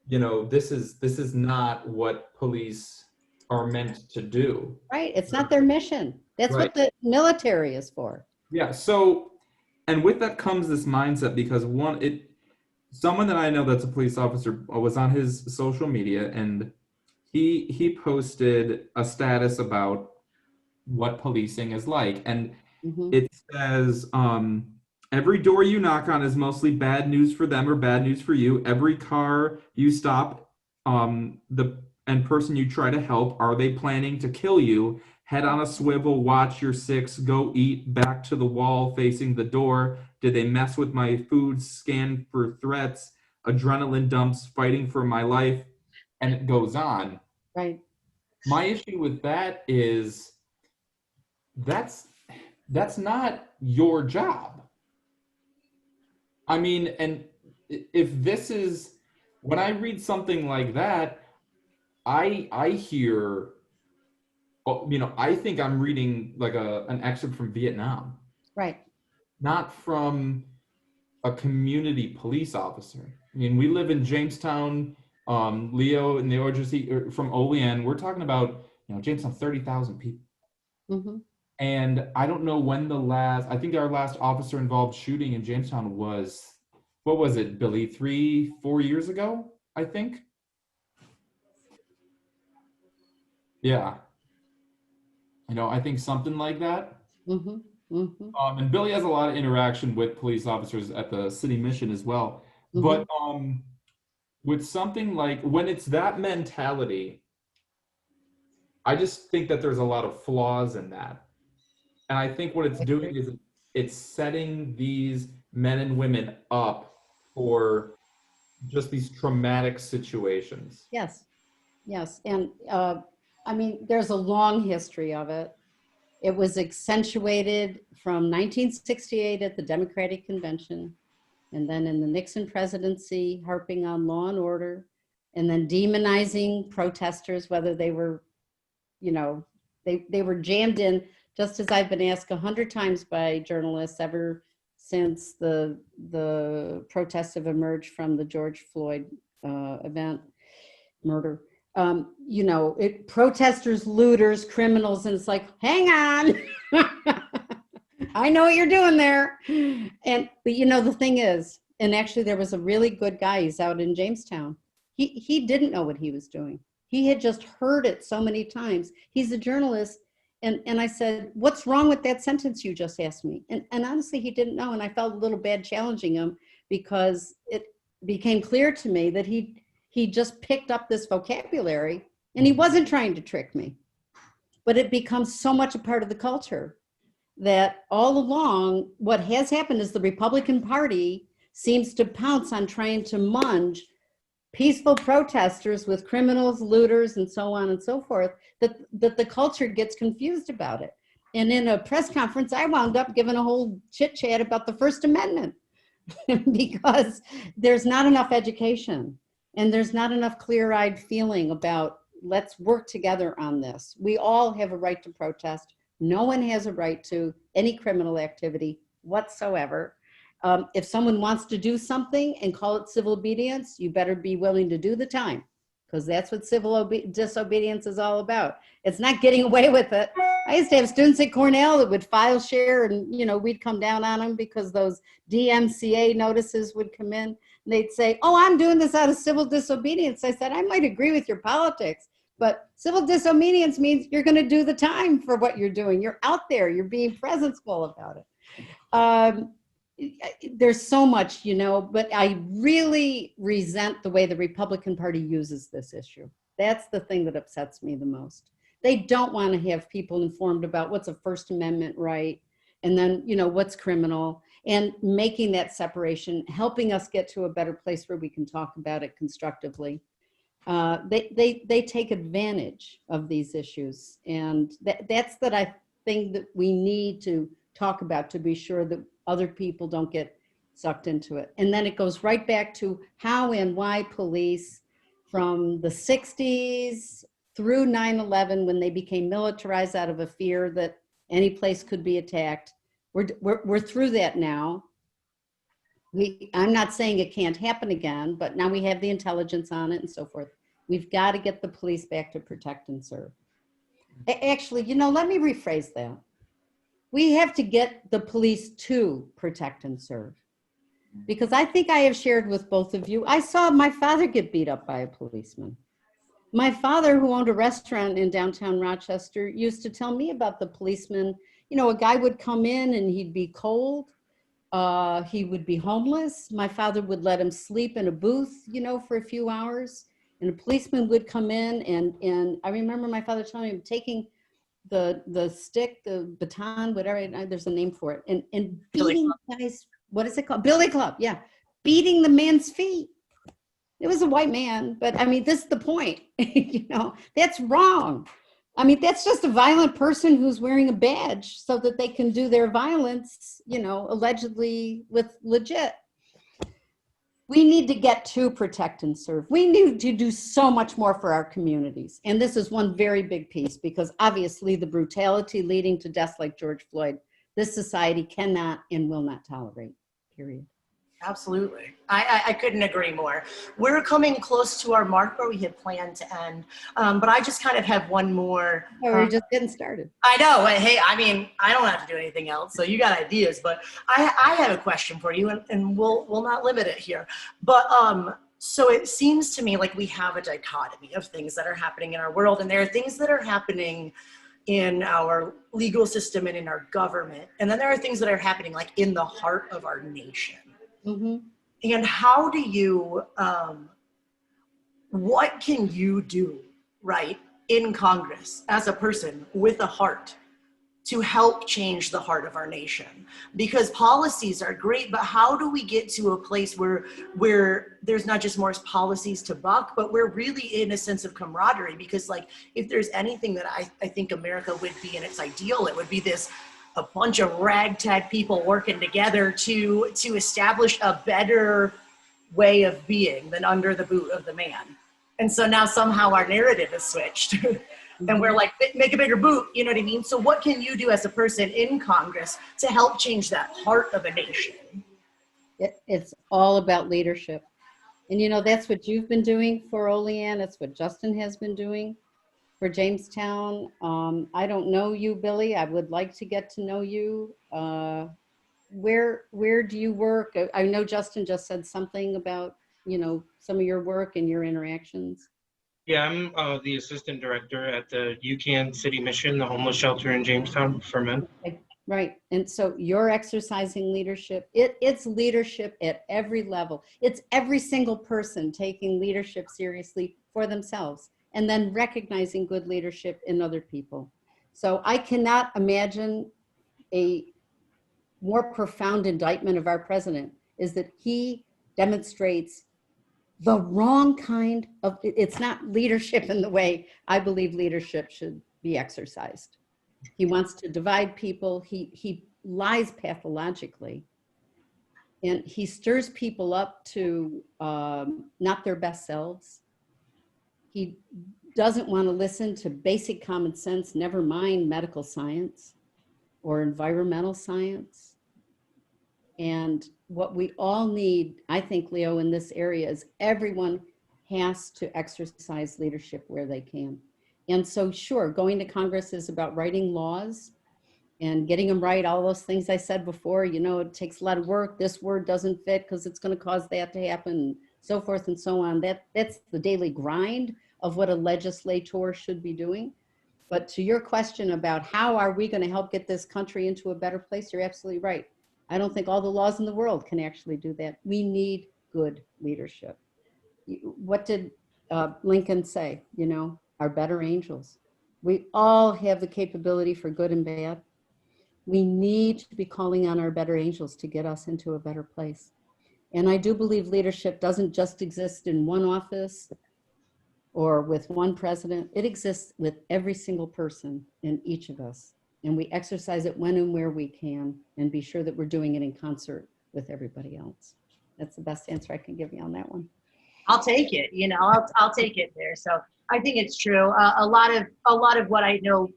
this is not what police are meant to do. Right, it's not their mission. That's Right. what the military is for. Yeah, so, and with that comes this mindset, because someone that I know that's a police officer was on his social media, and he posted a status about what policing is like, and Mhm. it says, every door you knock on is mostly bad news for them or bad news for you. Every car you stop, and person you try to help, are they planning to kill you? Head on a swivel, watch your six, go eat, back to the wall, facing the door. Did they mess with my food? Scan for threats, adrenaline dumps, fighting for my life, and it goes on. Right. My issue with that is that's not your job. I mean, and if this is, when I read something like that, I hear, I think I'm reading like an excerpt from Vietnam, Right. not from a community police officer. I mean, we live in Jamestown, Leo and the ORJC from Olean. We're talking about, Jamestown, 30,000 people. Mm-hmm. And I don't know when I think our last officer involved shooting in Jamestown was, what was it, Billy, 3-4 years ago, I think? Yeah. I think something like that. Mm-hmm. Mm-hmm. And Billy has a lot of interaction with police officers at the city mission as well. Mm-hmm. But with something like, when it's that mentality, I just think that there's a lot of flaws in that. And I think what it's doing is it's setting these men and women up for just these traumatic situations. Yes. Yes. And I mean, there's a long history of it. It was accentuated from 1968 at the Democratic Convention, and then in the Nixon presidency, harping on law and order, and then demonizing protesters, whether they were, they were jammed in, just as I've been asked 100 times by journalists ever since the protests have emerged from the George Floyd murder. Protesters, looters, criminals, and it's like, hang on. I know what you're doing there. But the thing is, and actually there was a really good guy, he's out in Jamestown. He didn't know what he was doing. He had just heard it so many times. He's a journalist. And I said, what's wrong with that sentence you just asked me? And honestly, he didn't know. And I felt a little bad challenging him, because it became clear to me that he just picked up this vocabulary, and he wasn't trying to trick me. But it becomes so much a part of the culture. that all along, what has happened is the Republican Party seems to pounce on trying to munge peaceful protesters with criminals, looters, and so on and so forth, that the culture gets confused about it. And in a press conference, I wound up giving a whole chit chat about the First Amendment because there's not enough education and there's not enough clear-eyed feeling about let's work together on this. We all have a right to protest. No one has a right to any criminal activity whatsoever. If someone wants to do something and call it civil obedience, you better be willing to do the time, because that's what civil disobedience is all about. It's not getting away with it. I used to have students at Cornell that would file share, and we'd come down on them because those DMCA notices would come in, and they'd say, "Oh, I'm doing this out of civil disobedience." I said, "I might agree with your politics, but civil disobedience means you're going to do the time for what you're doing. You're out there. You're being presenceable about it." There's so much, but I really resent the way the Republican Party uses this issue. That's the thing that upsets me the most. They don't want to have people informed about what's a First Amendment right, and then, what's criminal, and making that separation, helping us get to a better place where we can talk about it constructively. They take advantage of these issues, and that's I think that we need to talk about to be sure that other people don't get sucked into it. And then it goes right back to how and why police from the 60s through 9/11, when they became militarized out of a fear that any place could be attacked. We're through that now. I'm not saying it can't happen again, but now we have the intelligence on it and so forth. We've got to get the police back to protect and serve. Actually, let me rephrase that. We have to get the police to protect and serve. Because I think I have shared with both of you, I saw my father get beat up by a policeman. My father, who owned a restaurant in downtown Rochester, used to tell me about the policeman. A guy would come in and he'd be cold. He would be homeless. My father would let him sleep in a booth, for a few hours. And a policeman would come in, and I remember my father telling him, taking the stick, the baton, whatever, there's a name for it, and beating guys, what is it called? Billy Club, yeah. Beating the man's feet. It was a white man, but this is the point. That's wrong. That's just a violent person who's wearing a badge so that they can do their violence, allegedly with legit. We need to get to protect and serve. We need to do so much more for our communities. And this is one very big piece, because obviously the brutality leading to deaths like George Floyd, this society cannot and will not tolerate, period. Absolutely. I couldn't agree more. We're coming close to our mark where we had planned to end, but I just kind of have one more. We're just getting started. I know. Hey, I don't have to do anything else, so you got ideas, but I have a question for you, and we'll not limit it here. But so it seems to me like we have a dichotomy of things that are happening in our world, and there are things that are happening in our legal system and in our government, and then there are things that are happening like in the heart of our nation. Mm-hmm. And how do you, what can you do, right, in Congress as a person with a heart to help change the heart of our nation? Because policies are great, but how do we get to a place where there's not just more policies to buck, but we're really in a sense of camaraderie? Because if there's anything that I think America would be in its ideal, it would be a bunch of ragtag people working together to establish a better way of being than under the boot of the man. And so now somehow our narrative is switched and we're like, make a bigger boot, you know what I mean? So what can you do as a person in Congress to help change that heart of a nation? It's all about leadership. And that's what you've been doing for Olean. That's what Justin has been doing for Jamestown. I don't know you, Billy. I would like to get to know you. Where do you work? I know Justin just said something about, some of your work and your interactions. Yeah, I'm the assistant director at the UCAN City Mission, the homeless shelter in Jamestown for men. Okay. Right. And so you're exercising leadership. It's leadership at every level. It's every single person taking leadership seriously for themselves, and then recognizing good leadership in other people. So I cannot imagine a more profound indictment of our president is that he demonstrates the wrong kind of, it's not leadership in the way I believe leadership should be exercised. He wants to divide people. He lies pathologically, and he stirs people up to not their best selves. He doesn't want to listen to basic common sense, never mind medical science or environmental science. And what we all need, I think, Leo, in this area is everyone has to exercise leadership where they can. And so, sure, going to Congress is about writing laws and getting them right, all those things I said before. You know, it takes a lot of work. This word doesn't fit because it's going to cause that to happen, and so forth and so on. That's the daily grind of what a legislator should be doing. But to your question about how are we going to help get this country into a better place, you're absolutely right. I don't think all the laws in the world can actually do that. We need good leadership. What did Lincoln say? You know, our better angels. We all have the capability for good and bad. We need to be calling on our better angels to get us into a better place. And I do believe leadership doesn't just exist in one office or with one president. It exists with every single person in each of us. And we exercise it when and where we can and be sure that we're doing it in concert with everybody else. That's the best answer I can give you on that one. I'll take it. You know, I'll take it there. So I think it's true. A lot of what I know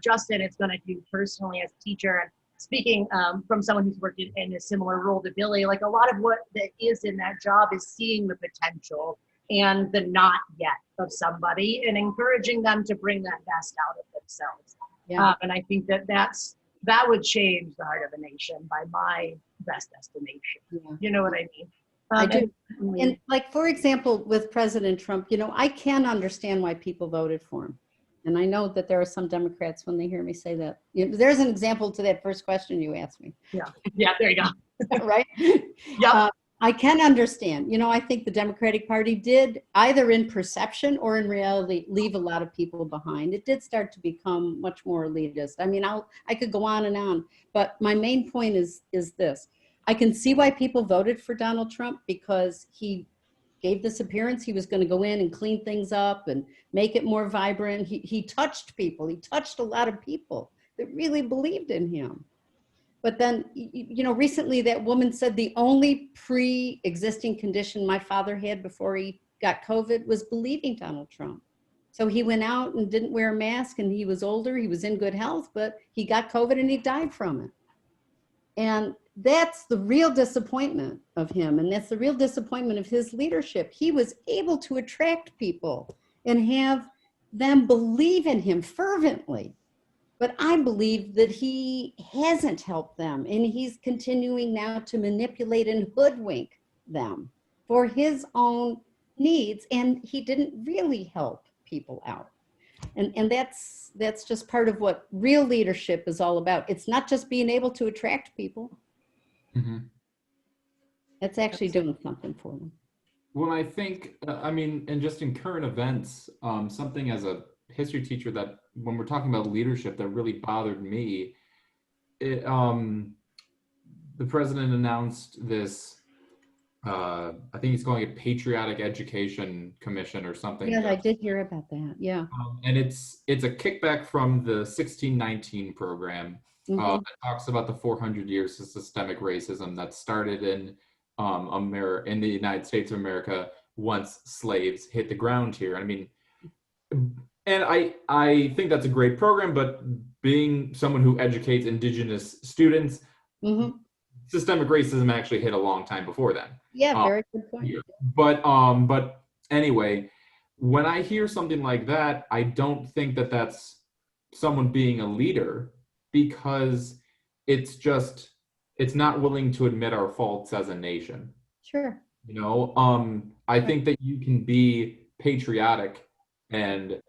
Justin is going to do personally as a teacher, and speaking from someone who's worked in a similar role to Billy, like a lot of what that is in that job is seeing the potential and the not yet of somebody and encouraging them to bring that best out of themselves. Yeah. And I think that would change the heart of a nation by my best estimation. Yeah. You know what I mean? I do. And like, for example, with President Trump, you know, I can understand why people voted for him. And I know that there are some Democrats when they hear me say that. You know, there's an example to that first question you asked me. Yeah, there you go. Right? Yep. I can understand. You know, I think the Democratic Party did, either in perception or in reality, leave a lot of people behind. It did start to become much more elitist. I mean, I could go on and on, but my main point is this. I can see why people voted for Donald Trump, because he gave this appearance he was going to go in and clean things up and make it more vibrant. He touched people. He touched a lot of people that really believed in him. But then, you know, recently that woman said the only pre-existing condition my father had before he got COVID was believing Donald Trump. So he went out and didn't wear a mask, and he was older, he was in good health, but he got COVID and he died from it. And that's the real disappointment of him. And that's the real disappointment of his leadership. He was able to attract people and have them believe in him fervently. But I believe that he hasn't helped them, and he's continuing now to manipulate and hoodwink them for his own needs, and he didn't really help people out. And that's just part of what real leadership is all about. It's not just being able to attract people. Mm-hmm. It's actually doing something for them. Well, I think, I mean, and just in current events, something as a history teacher that when we're talking about leadership that really bothered me, the president announced this, I think he's calling it Patriotic Education Commission or something. Yes, I did hear about that. Yeah. And it's a kickback from the 1619 program that talks about the 400 years of systemic racism that started in in the United States of America once slaves hit the ground here. I mean, and I think that's a great program, but being someone who educates Indigenous students, systemic racism actually hit a long time before then. Yeah, very good point. But anyway, when I hear something like that, I don't think that that's someone being a leader, because it's not willing to admit our faults as a nation. Sure. You know, I think that you can be patriotic and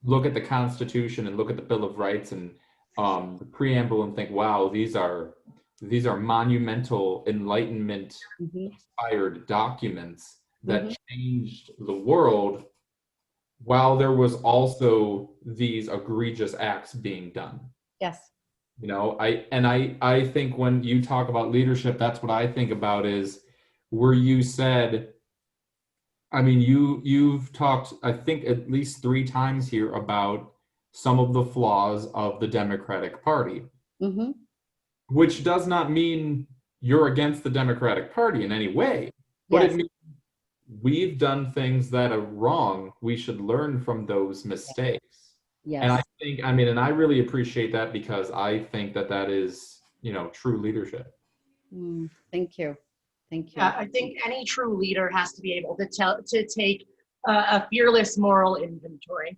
look at the Constitution and look at the Bill of Rights and the preamble and think, wow, these are monumental Enlightenment inspired documents that changed the world, while there was also these egregious acts being done. Yes. I think when you talk about leadership, that's what I think about is where you said, I mean, you've talked, I think at least 3 times here about some of the flaws of the Democratic Party, Mm-hmm. which does not mean you're against the Democratic Party in any way, but it Yes. means we've done things that are wrong. We should learn from those mistakes. And I Yes. think, I mean, and I really appreciate that because I think that that is, true leadership. Thank you. Thank you. Yeah, I think any true leader has to be able to take a fearless moral inventory,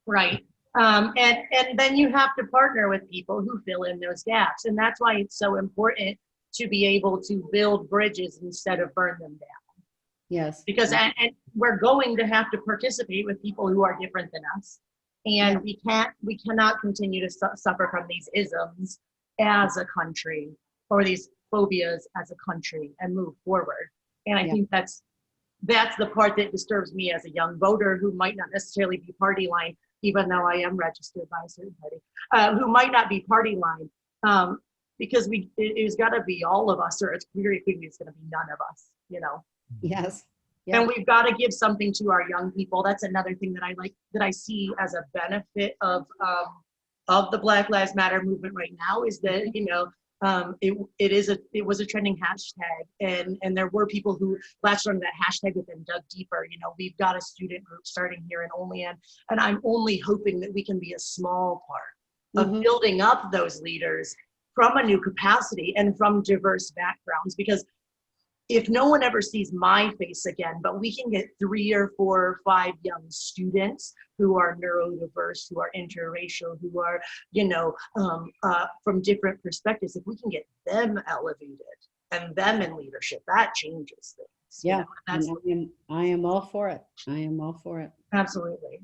right? And then you have to partner with people who fill in those gaps, and that's why it's so important to be able to build bridges instead of burn them down. Yes. Because and we're going to have to participate with people who are different than us, and we cannot continue to suffer from these isms as a country, or these phobias as a country, and move forward. And I think that's the part that disturbs me as a young voter who might not necessarily be party line, even though I am registered by a certain party, who might not be party line, because it's got to be all of us, or it's very quickly it's going to be none of us, Yes. And we've got to give something to our young people. That's another thing that I see as a benefit of the Black Lives Matter movement right now, is that it was a trending hashtag, and there were people who latched onto that hashtag but then dug deeper. We've got a student group starting here in Olean, and I'm only hoping that we can be a small part of building up those leaders from a new capacity and from diverse backgrounds, because if no one ever sees my face again, but we can get 3 or 4 or 5 young students who are neurodiverse, who are interracial, who are, from different perspectives, if we can get them elevated and them in leadership, that changes things. Yeah. I am all for it. I am all for it. Absolutely.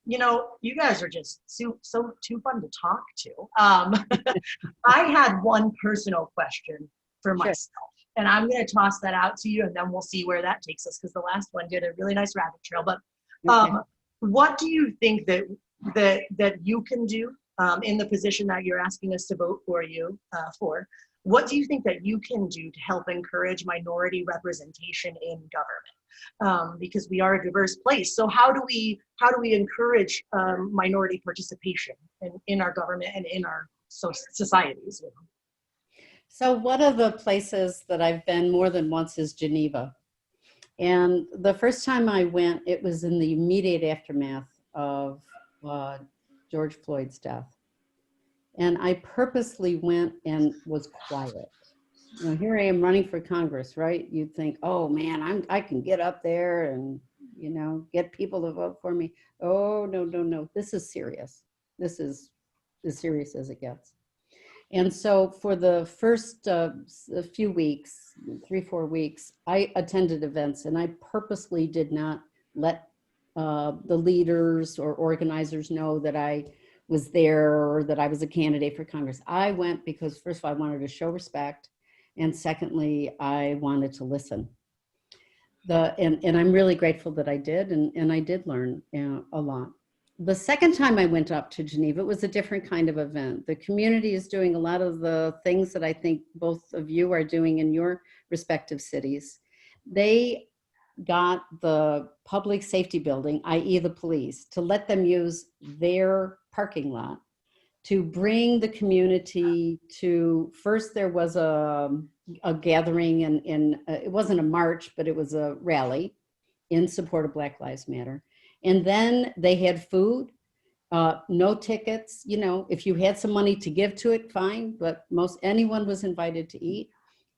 You guys are just so too fun to talk to. I had one personal question for myself. And I'm going to toss that out to you, and then we'll see where that takes us, because the last one did a really nice rabbit trail. But what do you think that you can do in the position that you're asking us to vote for you for? What do you think that you can do to help encourage minority representation in government? Because we are a diverse place. So how do we encourage minority participation in our government and in our societies? So one of the places that I've been more than once is Geneva. And the first time I went, it was in the immediate aftermath of George Floyd's death. And I purposely went and was quiet. Here I am running for Congress, right? You'd think, oh man, I can get up there and, get people to vote for me. Oh, no. This is serious. This is as serious as it gets. And so for the first few weeks, 3-4 weeks, I attended events, and I purposely did not let the leaders or organizers know that I was there or that I was a candidate for Congress. I went because, first of all, I wanted to show respect, and secondly, I wanted to listen. And I'm really grateful that I did, and I did learn a lot. The second time I went up to Geneva, it was a different kind of event. The community is doing a lot of the things that I think both of you are doing in your respective cities. They got the public safety building, i.e. the police, to let them use their parking lot to bring the community to, first there was a gathering, and it wasn't a march, but it was a rally in support of Black Lives Matter. And then they had food, no tickets. If you had some money to give to it, fine, but anyone was invited to eat.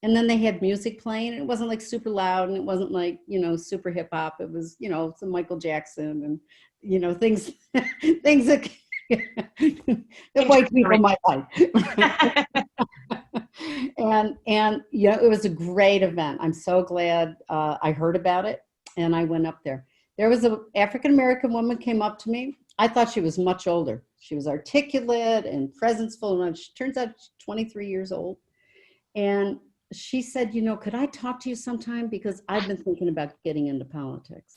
And then they had music playing, and it wasn't like super loud, and it wasn't like, super hip hop. It was, some Michael Jackson and, things that white people might like. and it was a great event. I'm so glad I heard about it, and I went up there. There was an African-American woman came up to me. I thought she was much older. She was articulate and presenceful, and she turns out she's 23 years old. And she said, could I talk to you sometime? Because I've been thinking about getting into politics.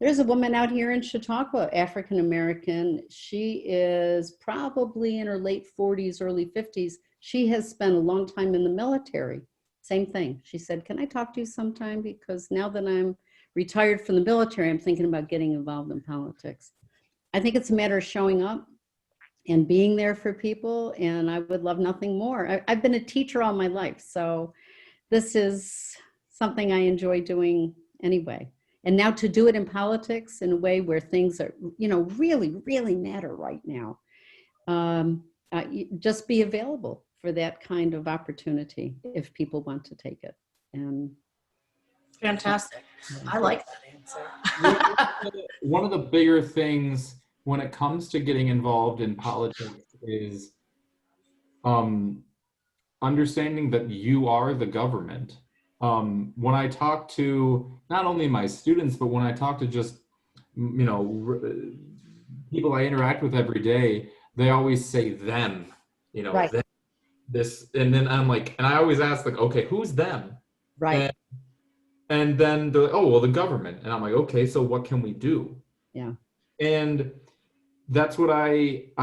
There's a woman out here in Chautauqua, African American. She is probably in her late 40s, early 50s. She has spent a long time in the military. Same thing. She said, can I talk to you sometime? Because now that I'm retired from the military, I'm thinking about getting involved in politics. I think it's a matter of showing up and being there for people. And I would love nothing more. I've been a teacher all my life. So this is something I enjoy doing anyway. And now to do it in politics in a way where things are, really, really matter right now. Just be available for that kind of opportunity if people want to take it. And Fantastic. I like that answer. One of the bigger things when it comes to getting involved in politics is understanding that you are the government. When I talk to not only my students, but when I talk to just, people I interact with every day, they always say them, Right. them, this, and then I'm like, and I always ask like, okay, who's them? right. And then they're like, oh, well, the government. And I'm like, okay, so what can we do? Yeah. And that's what it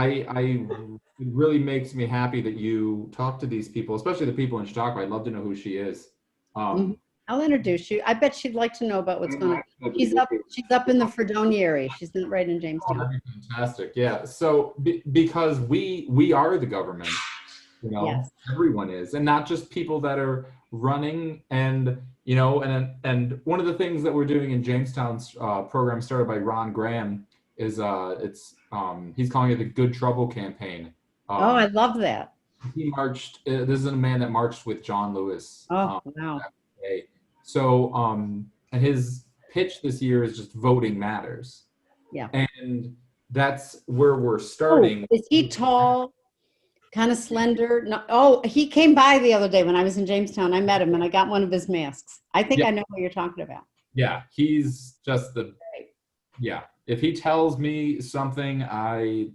really makes me happy that you talk to these people, especially the people in Chautauqua. I'd love to know who she is. I'll introduce you. I bet she'd like to know about what's going on. She's up in the Fredonia area. She's not right in Oh, Jamestown. that'd be fantastic. Yeah. So because we are the government, Yes. everyone is, and not just people that are running. And and one of the things that we're doing in Jamestown's program started by Ron Graham is he's calling it the Good Trouble campaign. Oh, I love that. He marched. This is a man that marched with John Lewis. Oh, wow. So, and his pitch this year is just voting matters. Yeah. And that's where we're starting. Oh, is he tall, kind of slender? No. Oh, he came by the other day when I was in Jamestown. I met him and I got one of his masks. I think I know what you're talking about. Yeah, he's just if he tells me something, I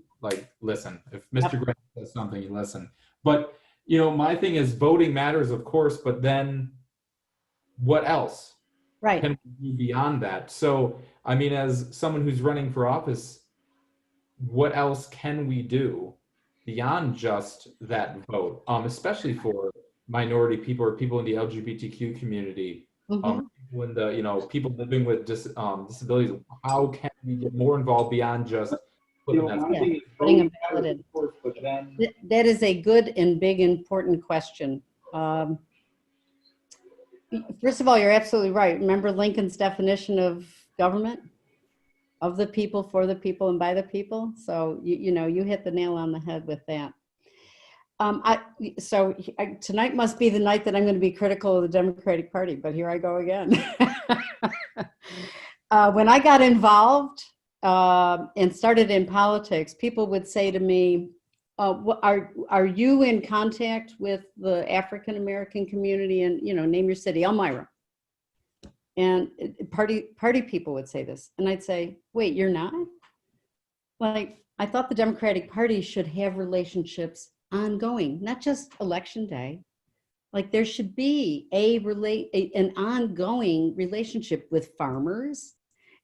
listen. If Mr. Grant says something, you listen. But, my thing is voting matters, of course, but then what else Right. can we do beyond that? So, I mean, as someone who's running for office, what else can we do beyond just that vote, especially for minority people or people in the LGBTQ community, Mm-hmm. people in the, people living with disabilities? How can we get more involved beyond just putting Putting a ballot in. but then That is a good and big, important question. First of all, you're absolutely right. Remember Lincoln's definition of government? Of the people, for the people, and by the people. So, you hit the nail on the head with that. Tonight must be the night that I'm going to be critical of the Democratic Party, but here I go again. When I got involved and started in politics, people would say to me, are you in contact with the African American community? And, name your city, Elmira. And party people would say this. And I'd say, wait, you're not? I thought the Democratic Party should have relationships ongoing, not just election day. There should be an ongoing relationship with farmers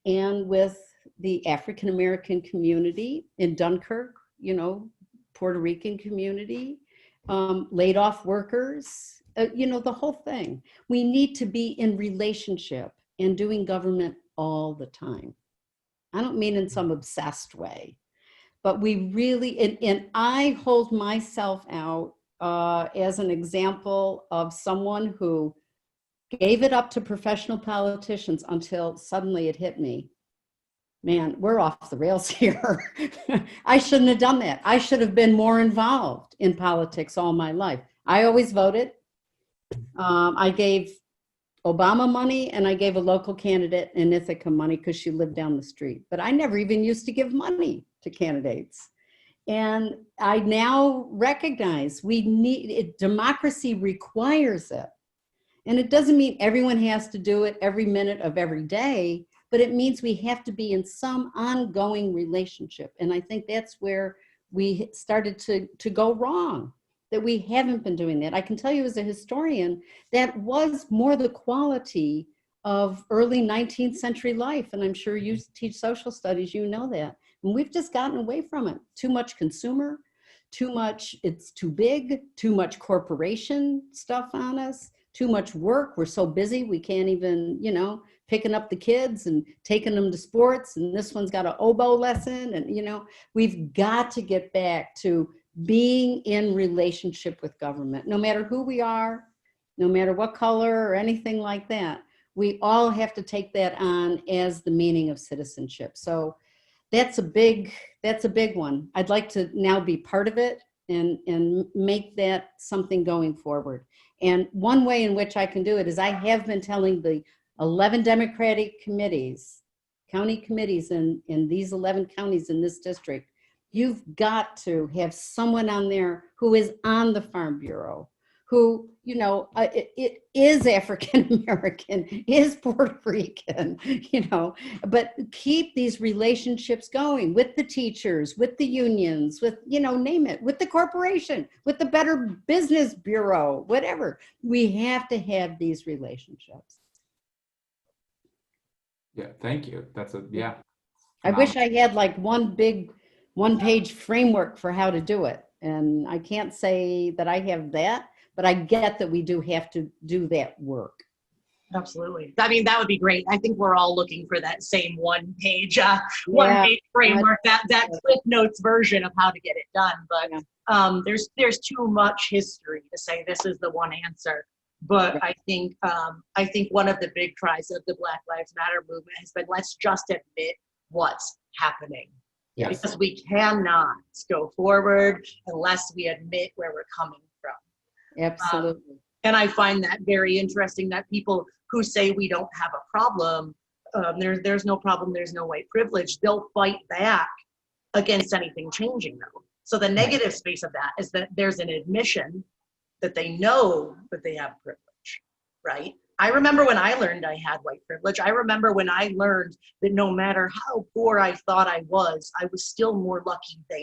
and with the African American community in Dunkirk, Puerto Rican community, laid off workers, the whole thing. We need to be in relationship and doing government all the time. I don't mean in some obsessed way, but we really, and I hold myself out as an example of someone who gave it up to professional politicians until suddenly it hit me. Man, we're off the rails here. I shouldn't have done that. I should have been more involved in politics all my life. I always voted. I gave Obama money and I gave a local candidate in Ithaca money because she lived down the street. But I never even used to give money to candidates. And I now recognize we need it. Democracy requires it. And it doesn't mean everyone has to do it every minute of every day, but it means we have to be in some ongoing relationship. And I think that's where we started to go wrong, that we haven't been doing that. I can tell you as a historian, that was more the quality of early 19th century life. And I'm sure you teach social studies, you know that. And we've just gotten away from it. Too much consumer, too much, it's too big, too much corporation stuff on us, too much work. We're so busy, we can't even, you know, picking up the kids and taking them to sports. And this one's got an oboe lesson. And, you know, we've got to get back to being in relationship with government, no matter who we are, no matter what color or anything like that. We all have to take that on as the meaning of citizenship. So that's a big one. I'd like to now be part of it and make that something going forward. And one way in which I can do it is I have been telling the 11 Democratic committees, county committees in these 11 counties in this district, you've got to have someone on there who is on the Farm Bureau, who, you know, it is African American, is Puerto Rican, you know, but keep these relationships going with the teachers, with the unions, with, you know, name it, with the corporation, with the Better Business Bureau, whatever. We have to have these relationships. Yeah, thank you. That's a, yeah. I wish I had like one big one-page framework for how to do it. And I can't say that I have that, but I get that we do have to do that work. Absolutely. I mean, that would be great. I think we're all looking for that same one-page framework, that Cliff Notes version of how to get it done. But there's too much history to say this is the one answer. But I think one of the big cries of the Black Lives Matter movement has been, let's just admit what's happening. Yes. Because we cannot go forward unless we admit where we're coming from. Absolutely. And I find that very interesting that people who say we don't have a problem, there's no problem, there's no white privilege, they'll fight back against anything changing though. So the negative space of that is that there's an admission that they know that they have privilege, right? I remember when I learned I had white privilege. I remember when I learned that no matter how poor I thought I was still more lucky than,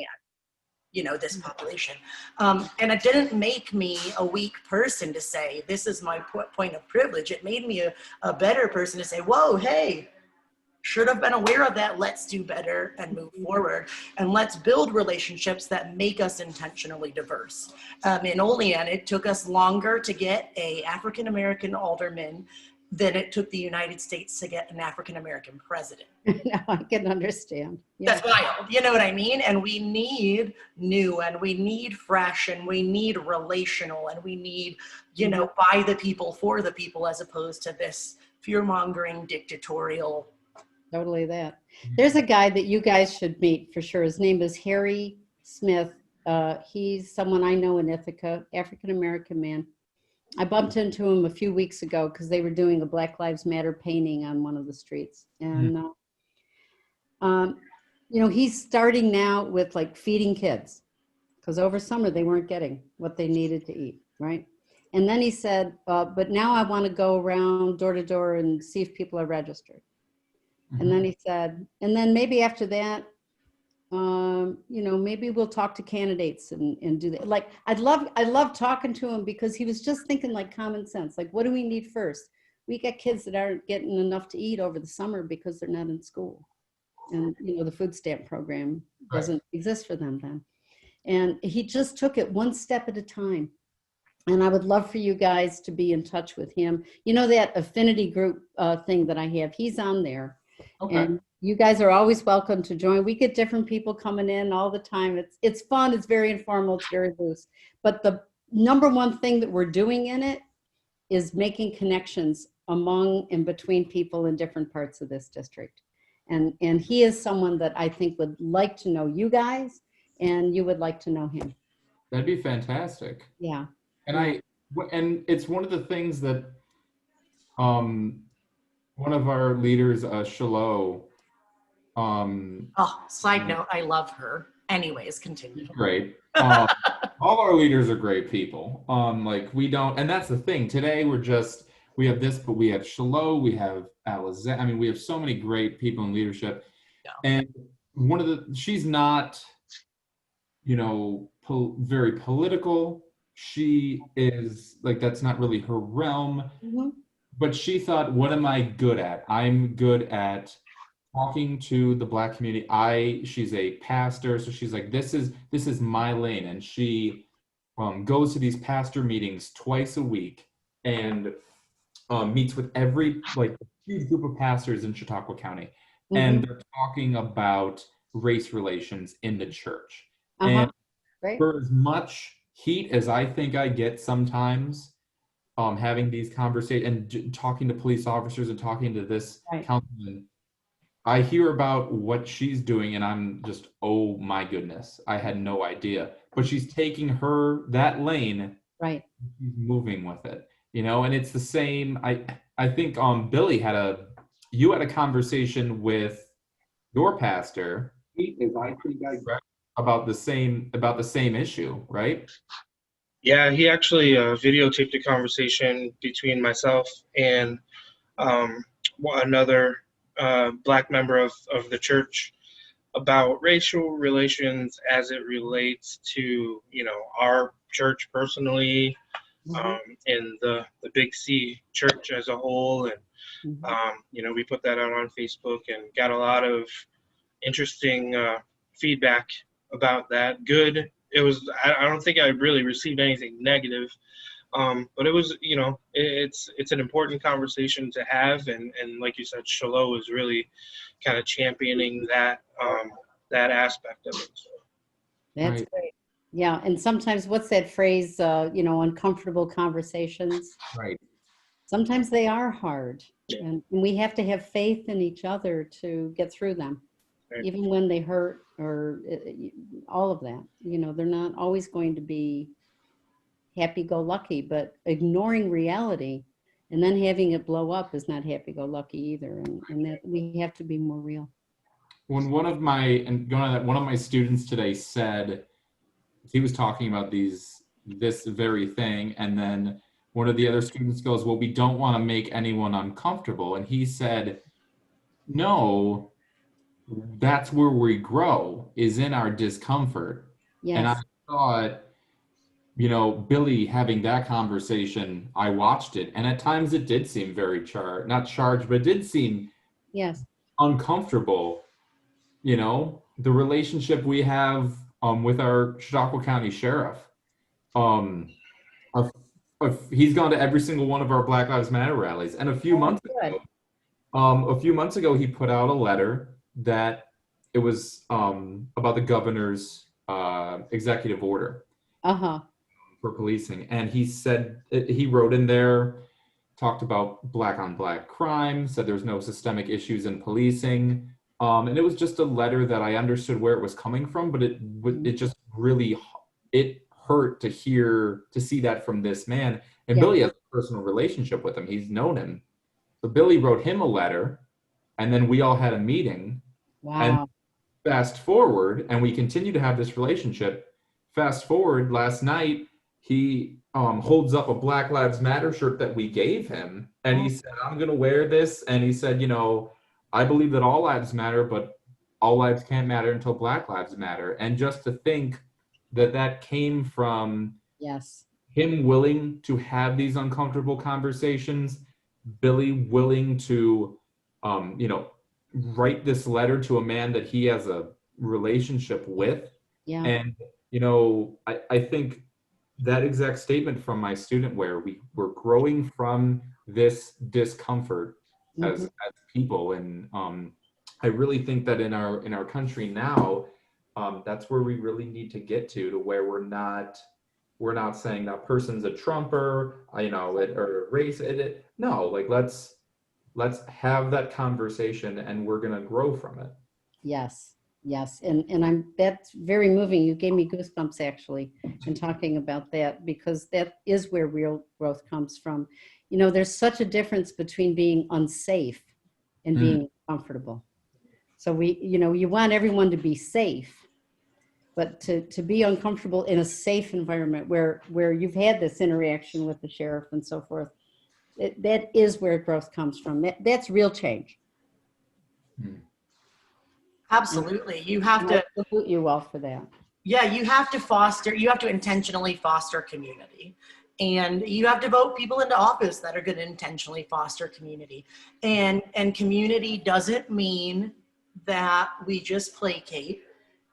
you know, this population. And it didn't make me a weak person to say, this is my point of privilege. It made me a better person to say, whoa, hey, should have been aware of that. Let's do better and move forward. And let's build relationships that make us intentionally diverse. In Olean, it took us longer to get an African-American alderman than it took the United States to get an African-American president. No, I can understand. Yeah. That's wild, you know what I mean? And we need new, and we need fresh, and we need relational, and we need, you know, by the people, for the people, as opposed to this fear-mongering, dictatorial. Totally that. There's a guy that you guys should meet for sure. His name is Harry Smith. He's someone I know in Ithaca, African-American man. I bumped into him a few weeks ago because they were doing a Black Lives Matter painting on one of the streets. And, you know, he's starting now with like feeding kids because over summer they weren't getting what they needed to eat, right? And then he said, but now I want to go around door to door and see if people are registered. And then he said, and then maybe after that, you know, maybe we'll talk to candidates and do that. Like, I love talking to him because he was just thinking like common sense. Like, what do we need first? We got kids that aren't getting enough to eat over the summer because they're not in school. And, you know, the food stamp program doesn't exist for them then. And he just took it one step at a time. And I would love for you guys to be in touch with him. You know, that affinity group thing that I have, he's on there. Okay. And you guys are always welcome to join. We get different people coming in all the time. It's fun. It's very informal. It's very loose. But the number one thing that we're doing in it is making connections among and between people in different parts of this district. And he is someone that I think would like to know you guys, and you would like to know him. That'd be fantastic. Yeah. And and it's one of the things that one of our leaders, Shalom. Side note, I love her. Anyways, continue. Great. All our leaders are great people. Like we don't, and that's the thing. Today we have this, but we have Shalom, we have Alizé. I mean, we have so many great people in leadership. Yeah. And she's not, you know, very political. She is like, that's not really her realm. but she thought, what am I good at? I'm good at talking to the Black community. She's a pastor, so she's like, this is my lane. And she goes to these pastor meetings twice a week and meets with every like huge group of pastors in Chautauqua County. And they're talking about race relations in the church. Uh-huh. And Right. for as much heat as I think I get sometimes, having these conversations and talking to police officers and talking to this Right. councilman, I hear about what she's doing and I'm just, oh my goodness, I had no idea. But she's taking that lane, Right. she's moving with it, and it's the same. I think Billy you had a conversation with your pastor, I think I read about the same issue, right? Yeah, he actually videotaped a conversation between myself and another Black member of the church about racial relations as it relates to, our church personally, and the Big C church as a whole. And, we put that out on Facebook and got a lot of interesting feedback about that. Good. It was, I don't think I really received anything negative. But it was, it's an important conversation to have, and like you said, Shiloh is really kind of championing that aspect of it. That's Right. great. Yeah, and sometimes what's that phrase? Uncomfortable conversations. Right. Sometimes they are hard, and we have to have faith in each other to get through them, Right. even when they hurt or all of that. They're not always going to be happy-go-lucky, but ignoring reality and then having it blow up is not happy-go-lucky either, and that we have to be more real. When one of my students today said, he was talking about this very thing, and then one of the other students goes, well, we don't want to make anyone uncomfortable. And he said, no, that's where we grow, is in our discomfort. And I Yes. thought, Billy having that conversation, I watched it, and at times it did seem very not charged, but it did seem Yes. uncomfortable. The relationship we have with our Chautauqua County Sheriff. He's gone to every single one of our Black Lives Matter rallies, and a few months ago, he put out a letter that it was about the governor's executive order for policing, and he wrote in there, talked about Black on Black crime, said there's no systemic issues in policing. And it was just a letter that I understood where it was coming from, but it just really, it hurt to see that from this man. And Billy has a personal relationship with him. He's known him. So Billy wrote him a letter, and then we all had a meeting. Wow. And fast forward, and we continue to have this relationship. Fast forward, last night, he holds up a Black Lives Matter shirt that we gave him, and he said, I'm going to wear this. And he said, I believe that all lives matter, but all lives can't matter until Black lives matter. And just to think that came from him willing to have these uncomfortable conversations, Billy willing to, write this letter to a man that he has a relationship with. Yeah. And, I think that exact statement from my student, where we're growing from this discomfort as people, and I really think that in our country now, that's where we really need to get to where we're not saying that person's a Trumper, or race. No, like let's have that conversation, and we're gonna grow from it. Yes, and that's very moving. You gave me goosebumps actually in talking about that, because that is where real growth comes from. There's such a difference between being unsafe and being comfortable. So you want everyone to be safe, but to be uncomfortable in a safe environment where you've had this interaction with the sheriff and so forth, that is where growth comes from. That's real change. Absolutely. You have to salute you all for that. Yeah, you have to intentionally foster community. And you have to vote people into office that are going to intentionally foster community. And community doesn't mean that we just placate.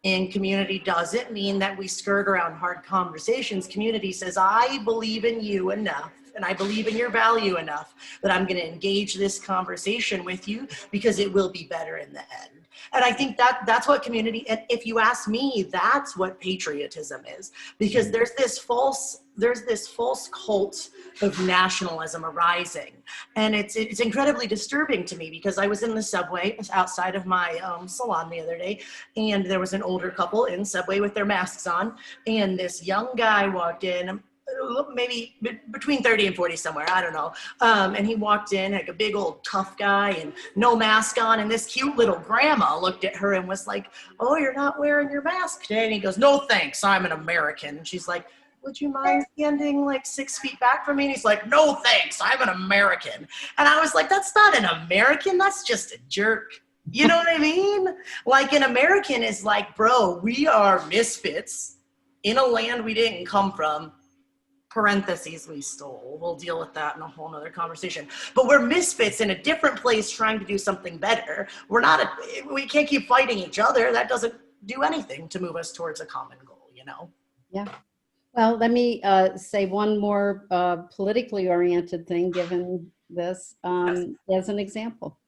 And community doesn't mean that we skirt around hard conversations. Community says, I believe in you enough and I believe in your value enough that I'm going to engage this conversation with you because it will be better in the end. And I think that's what community, and if you ask me, that's what patriotism is, because there's this false cult of nationalism arising. And it's incredibly disturbing to me, because I was in the subway outside of my salon the other day, and there was an older couple in subway with their masks on, and this young guy walked in, maybe between 30 and 40 somewhere, I don't know. And he walked in like a big old tough guy and no mask on. And this cute little grandma looked at her and was like, oh, you're not wearing your mask today? And he goes, no, thanks, I'm an American. And she's like, would you mind standing like 6 feet back from me? And he's like, no, thanks, I'm an American. And I was like, that's not an American, that's just a jerk. You know what I mean? Like, an American is like, bro, we are misfits in a land we didn't come from. Parentheses, we stole. We'll deal with that in a whole nother conversation. But we're misfits in a different place trying to do something better. We can't keep fighting each other. That doesn't do anything to move us towards a common goal, you know? Yeah. Well, let me say one more politically oriented thing, given this, as an example.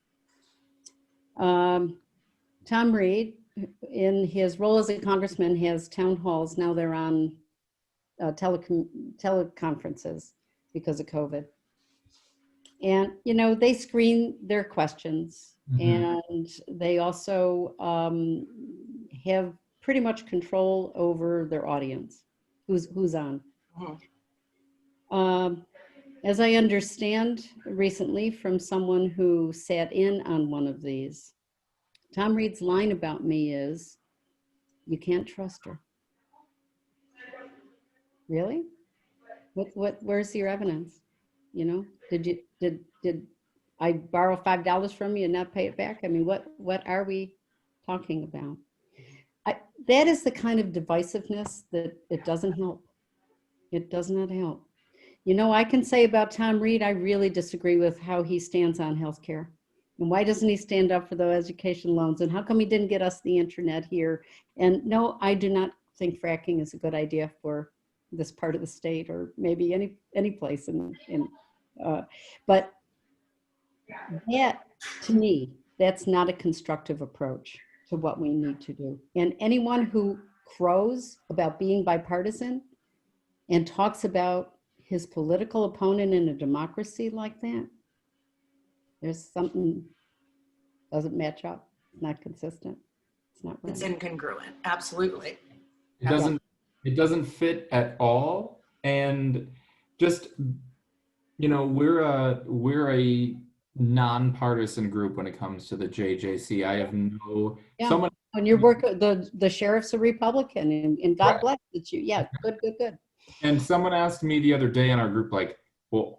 Tom Reed, in his role as a congressman, has town halls. Now they're on teleconferences because of COVID. And, you know, they screen their questions, and they also have pretty much control over their audience, who's on. As I understand recently from someone who sat in on one of these, Tom Reed's line about me is, you can't trust her. Really? Where's your evidence? You know, did I borrow $5 from you and not pay it back? I mean, what are we talking about? That is the kind of divisiveness that it doesn't help. It does not help. You know, I can say about Tom Reed, I really disagree with how he stands on healthcare. And why doesn't he stand up for those education loans? And how come he didn't get us the internet here? And no, I do not think fracking is a good idea for this part of the state, or maybe any place but that, to me, that's not a constructive approach to what we need to do. And anyone who crows about being bipartisan and talks about his political opponent in a democracy like that, there's something doesn't match up, not consistent. It's not right. It's incongruent, absolutely. It doesn't fit at all. And just, you know, we're a nonpartisan group when it comes to the JJC. I have no, someone. When you work, the sheriff's a Republican, and God bless it. Yeah, good. And someone asked me the other day in our group, like, well,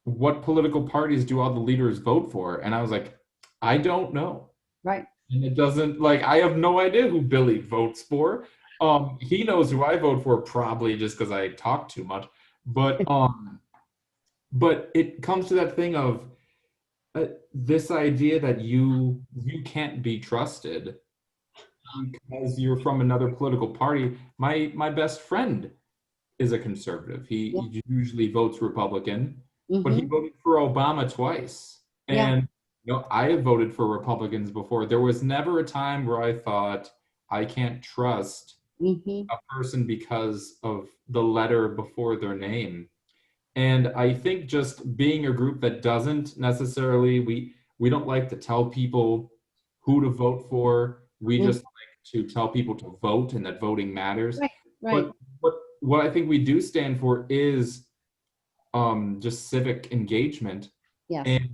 what political parties do all the leaders vote for? And I was like, I don't know. Right. And it doesn't, like, I have no idea who Billy votes for. He knows who I vote for, probably just because I talk too much. But it comes to that thing of this idea that you can't be trusted because you're from another political party. My best friend is a conservative. He usually votes Republican, but he voted for Obama twice. And you know, I have voted for Republicans before. There was never a time where I thought I can't trust a person because of the letter before their name. And I think just being a group that doesn't necessarily, we don't like to tell people who to vote for. We just like to tell people to vote and that voting matters. Right. But what I think we do stand for is just civic engagement. Yes. And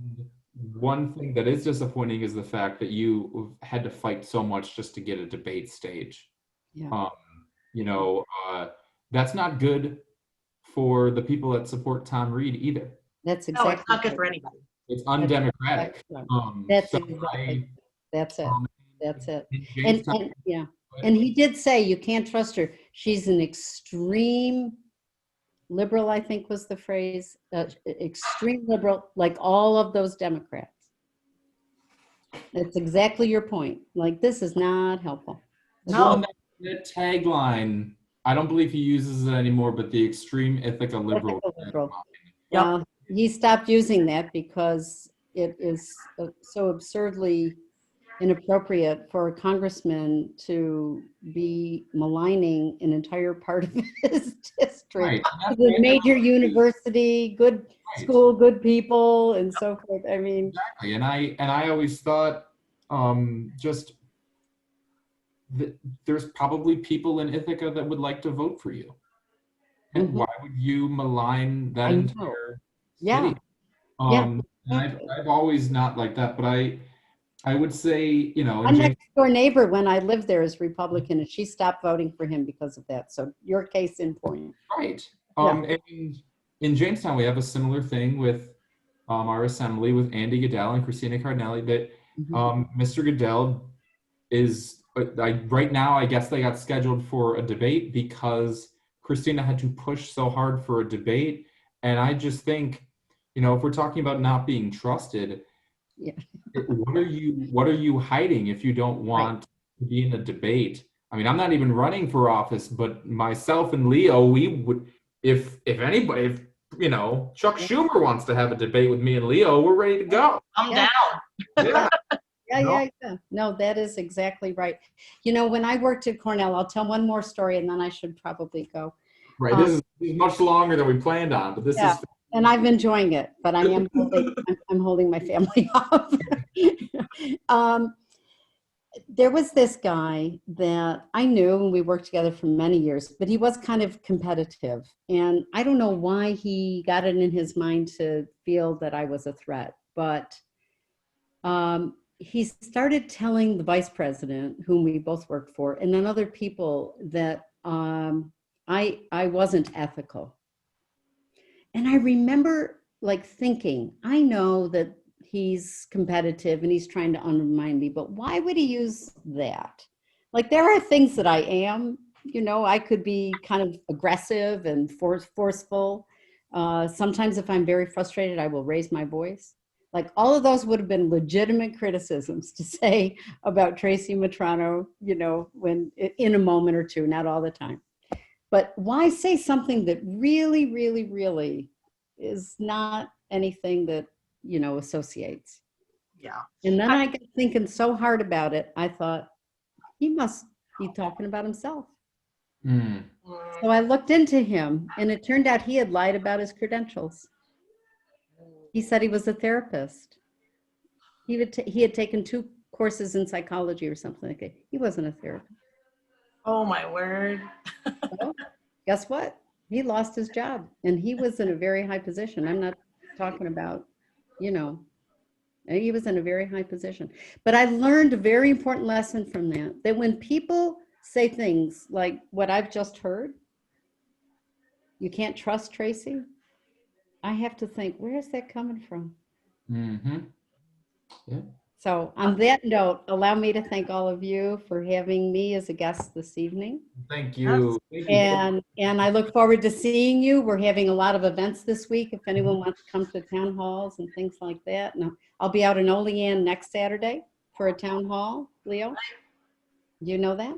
one thing that is disappointing is the fact that you had to fight so much just to get a debate stage. Yeah. You know, that's not good for the people that support Tom Reed either. That's exactly. No, it's not good for anybody. It's undemocratic. That's exactly. That's it. That's it. And yeah. And he did say you can't trust her. She's an extreme liberal, I think was the phrase, extreme liberal, like all of those Democrats. That's exactly your point. Like, this is not helpful. Well, No. and that tagline, I don't believe he uses it anymore, but the extreme ethical liberal. Ethical liberal. Yep. Well, he stopped using that because it is so absurdly inappropriate for a congressman to be maligning an entire part of his district. Right. The major university, good Right. school, good people, and so forth. I mean, Exactly. And I always thought just that there's probably people in Ithaca that would like to vote for you. And Mhm. why would you malign that I know. entire yeah, city? And I've always not liked that, but I would say, you know, my next door neighbor when I lived there is Republican, and she stopped voting for him because of that. So your case in point. right. Yeah. And in Jamestown, we have a similar thing with our assembly with Andy Goodell and Christina Cardinelli that Mr. Goodell is right now, I guess they got scheduled for a debate because Christina had to push so hard for a debate. And I just think, you know, if we're talking about not being trusted, Yeah. what are you hiding if you don't want to be in a debate? I mean, I'm not even running for office, but myself and Leo, we would, if anybody, if you know, Chuck Schumer wants to have a debate with me and Leo, we're ready to go. I'm Yeah. down. Yeah. Yeah. No, that is exactly right. You know, when I worked at Cornell, I'll tell one more story and then I should probably go. Right. This is much longer than we planned on, but this is. And I'm enjoying it, but I'm holding my family up. There was this guy that I knew and we worked together for many years, but he was kind of competitive. And I don't know why he got it in his mind to feel that I was a threat, but he started telling the vice president, whom we both worked for, and then other people that I wasn't ethical. And I remember like thinking, I know that he's competitive and he's trying to undermine me, but why would he use that? Like, there are things that I am, you know, I could be kind of aggressive and forceful. Sometimes if I'm very frustrated, I will raise my voice. Like, all of those would have been legitimate criticisms to say about Tracy Mitrano, you know, when in a moment or two, not all the time. But why say something that really, really, really is not anything that, you know, associates? Yeah. And then I got thinking so hard about it. I thought, he must be talking about himself. So I looked into him, and it turned out he had lied about his credentials. He said he was a therapist. He had taken 2 courses in psychology or something like that. He wasn't a therapist. Oh my word. Well, guess what? He lost his job, and he was in a very high position. I'm not talking about, you know, he was in a very high position. But I learned a very important lesson from that when people say things like what I've just heard, you can't trust Tracy, I have to think, where is that coming from? Yeah. So on that note, allow me to thank all of you for having me as a guest this evening. Thank you. And I look forward to seeing you. We're having a lot of events this week. If anyone wants to come to town halls and things like that. And I'll be out in Olean next Saturday for a town hall. Leo, do you know that?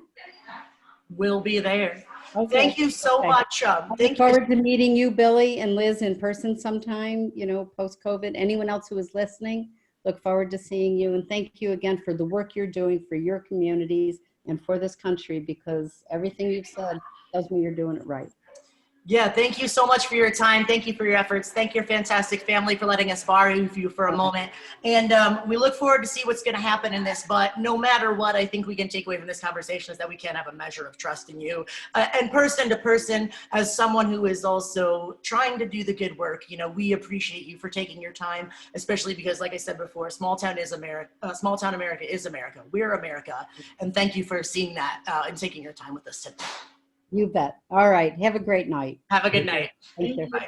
We'll be there. Okay. Thank you so much. I look forward to meeting you, Billy and Liz, in person sometime, you know, post-COVID. Anyone else who is listening, look forward to seeing you. And thank you again for the work you're doing for your communities and for this country, because everything you've said tells me you're doing it right. Yeah, thank you so much for your time. Thank you for your efforts. Thank your fantastic family for letting us borrow you for a moment. And we look forward to see what's going to happen in this. But no matter what, I think we can take away from this conversation is that we can have a measure of trust in you. And person to person, as someone who is also trying to do the good work, you know, we appreciate you for taking your time, especially because, like I said before, small town America is America. We're America. And thank you for seeing that and taking your time with us today. You bet. All right. Have a great night. Have a good night. Thank you. Bye.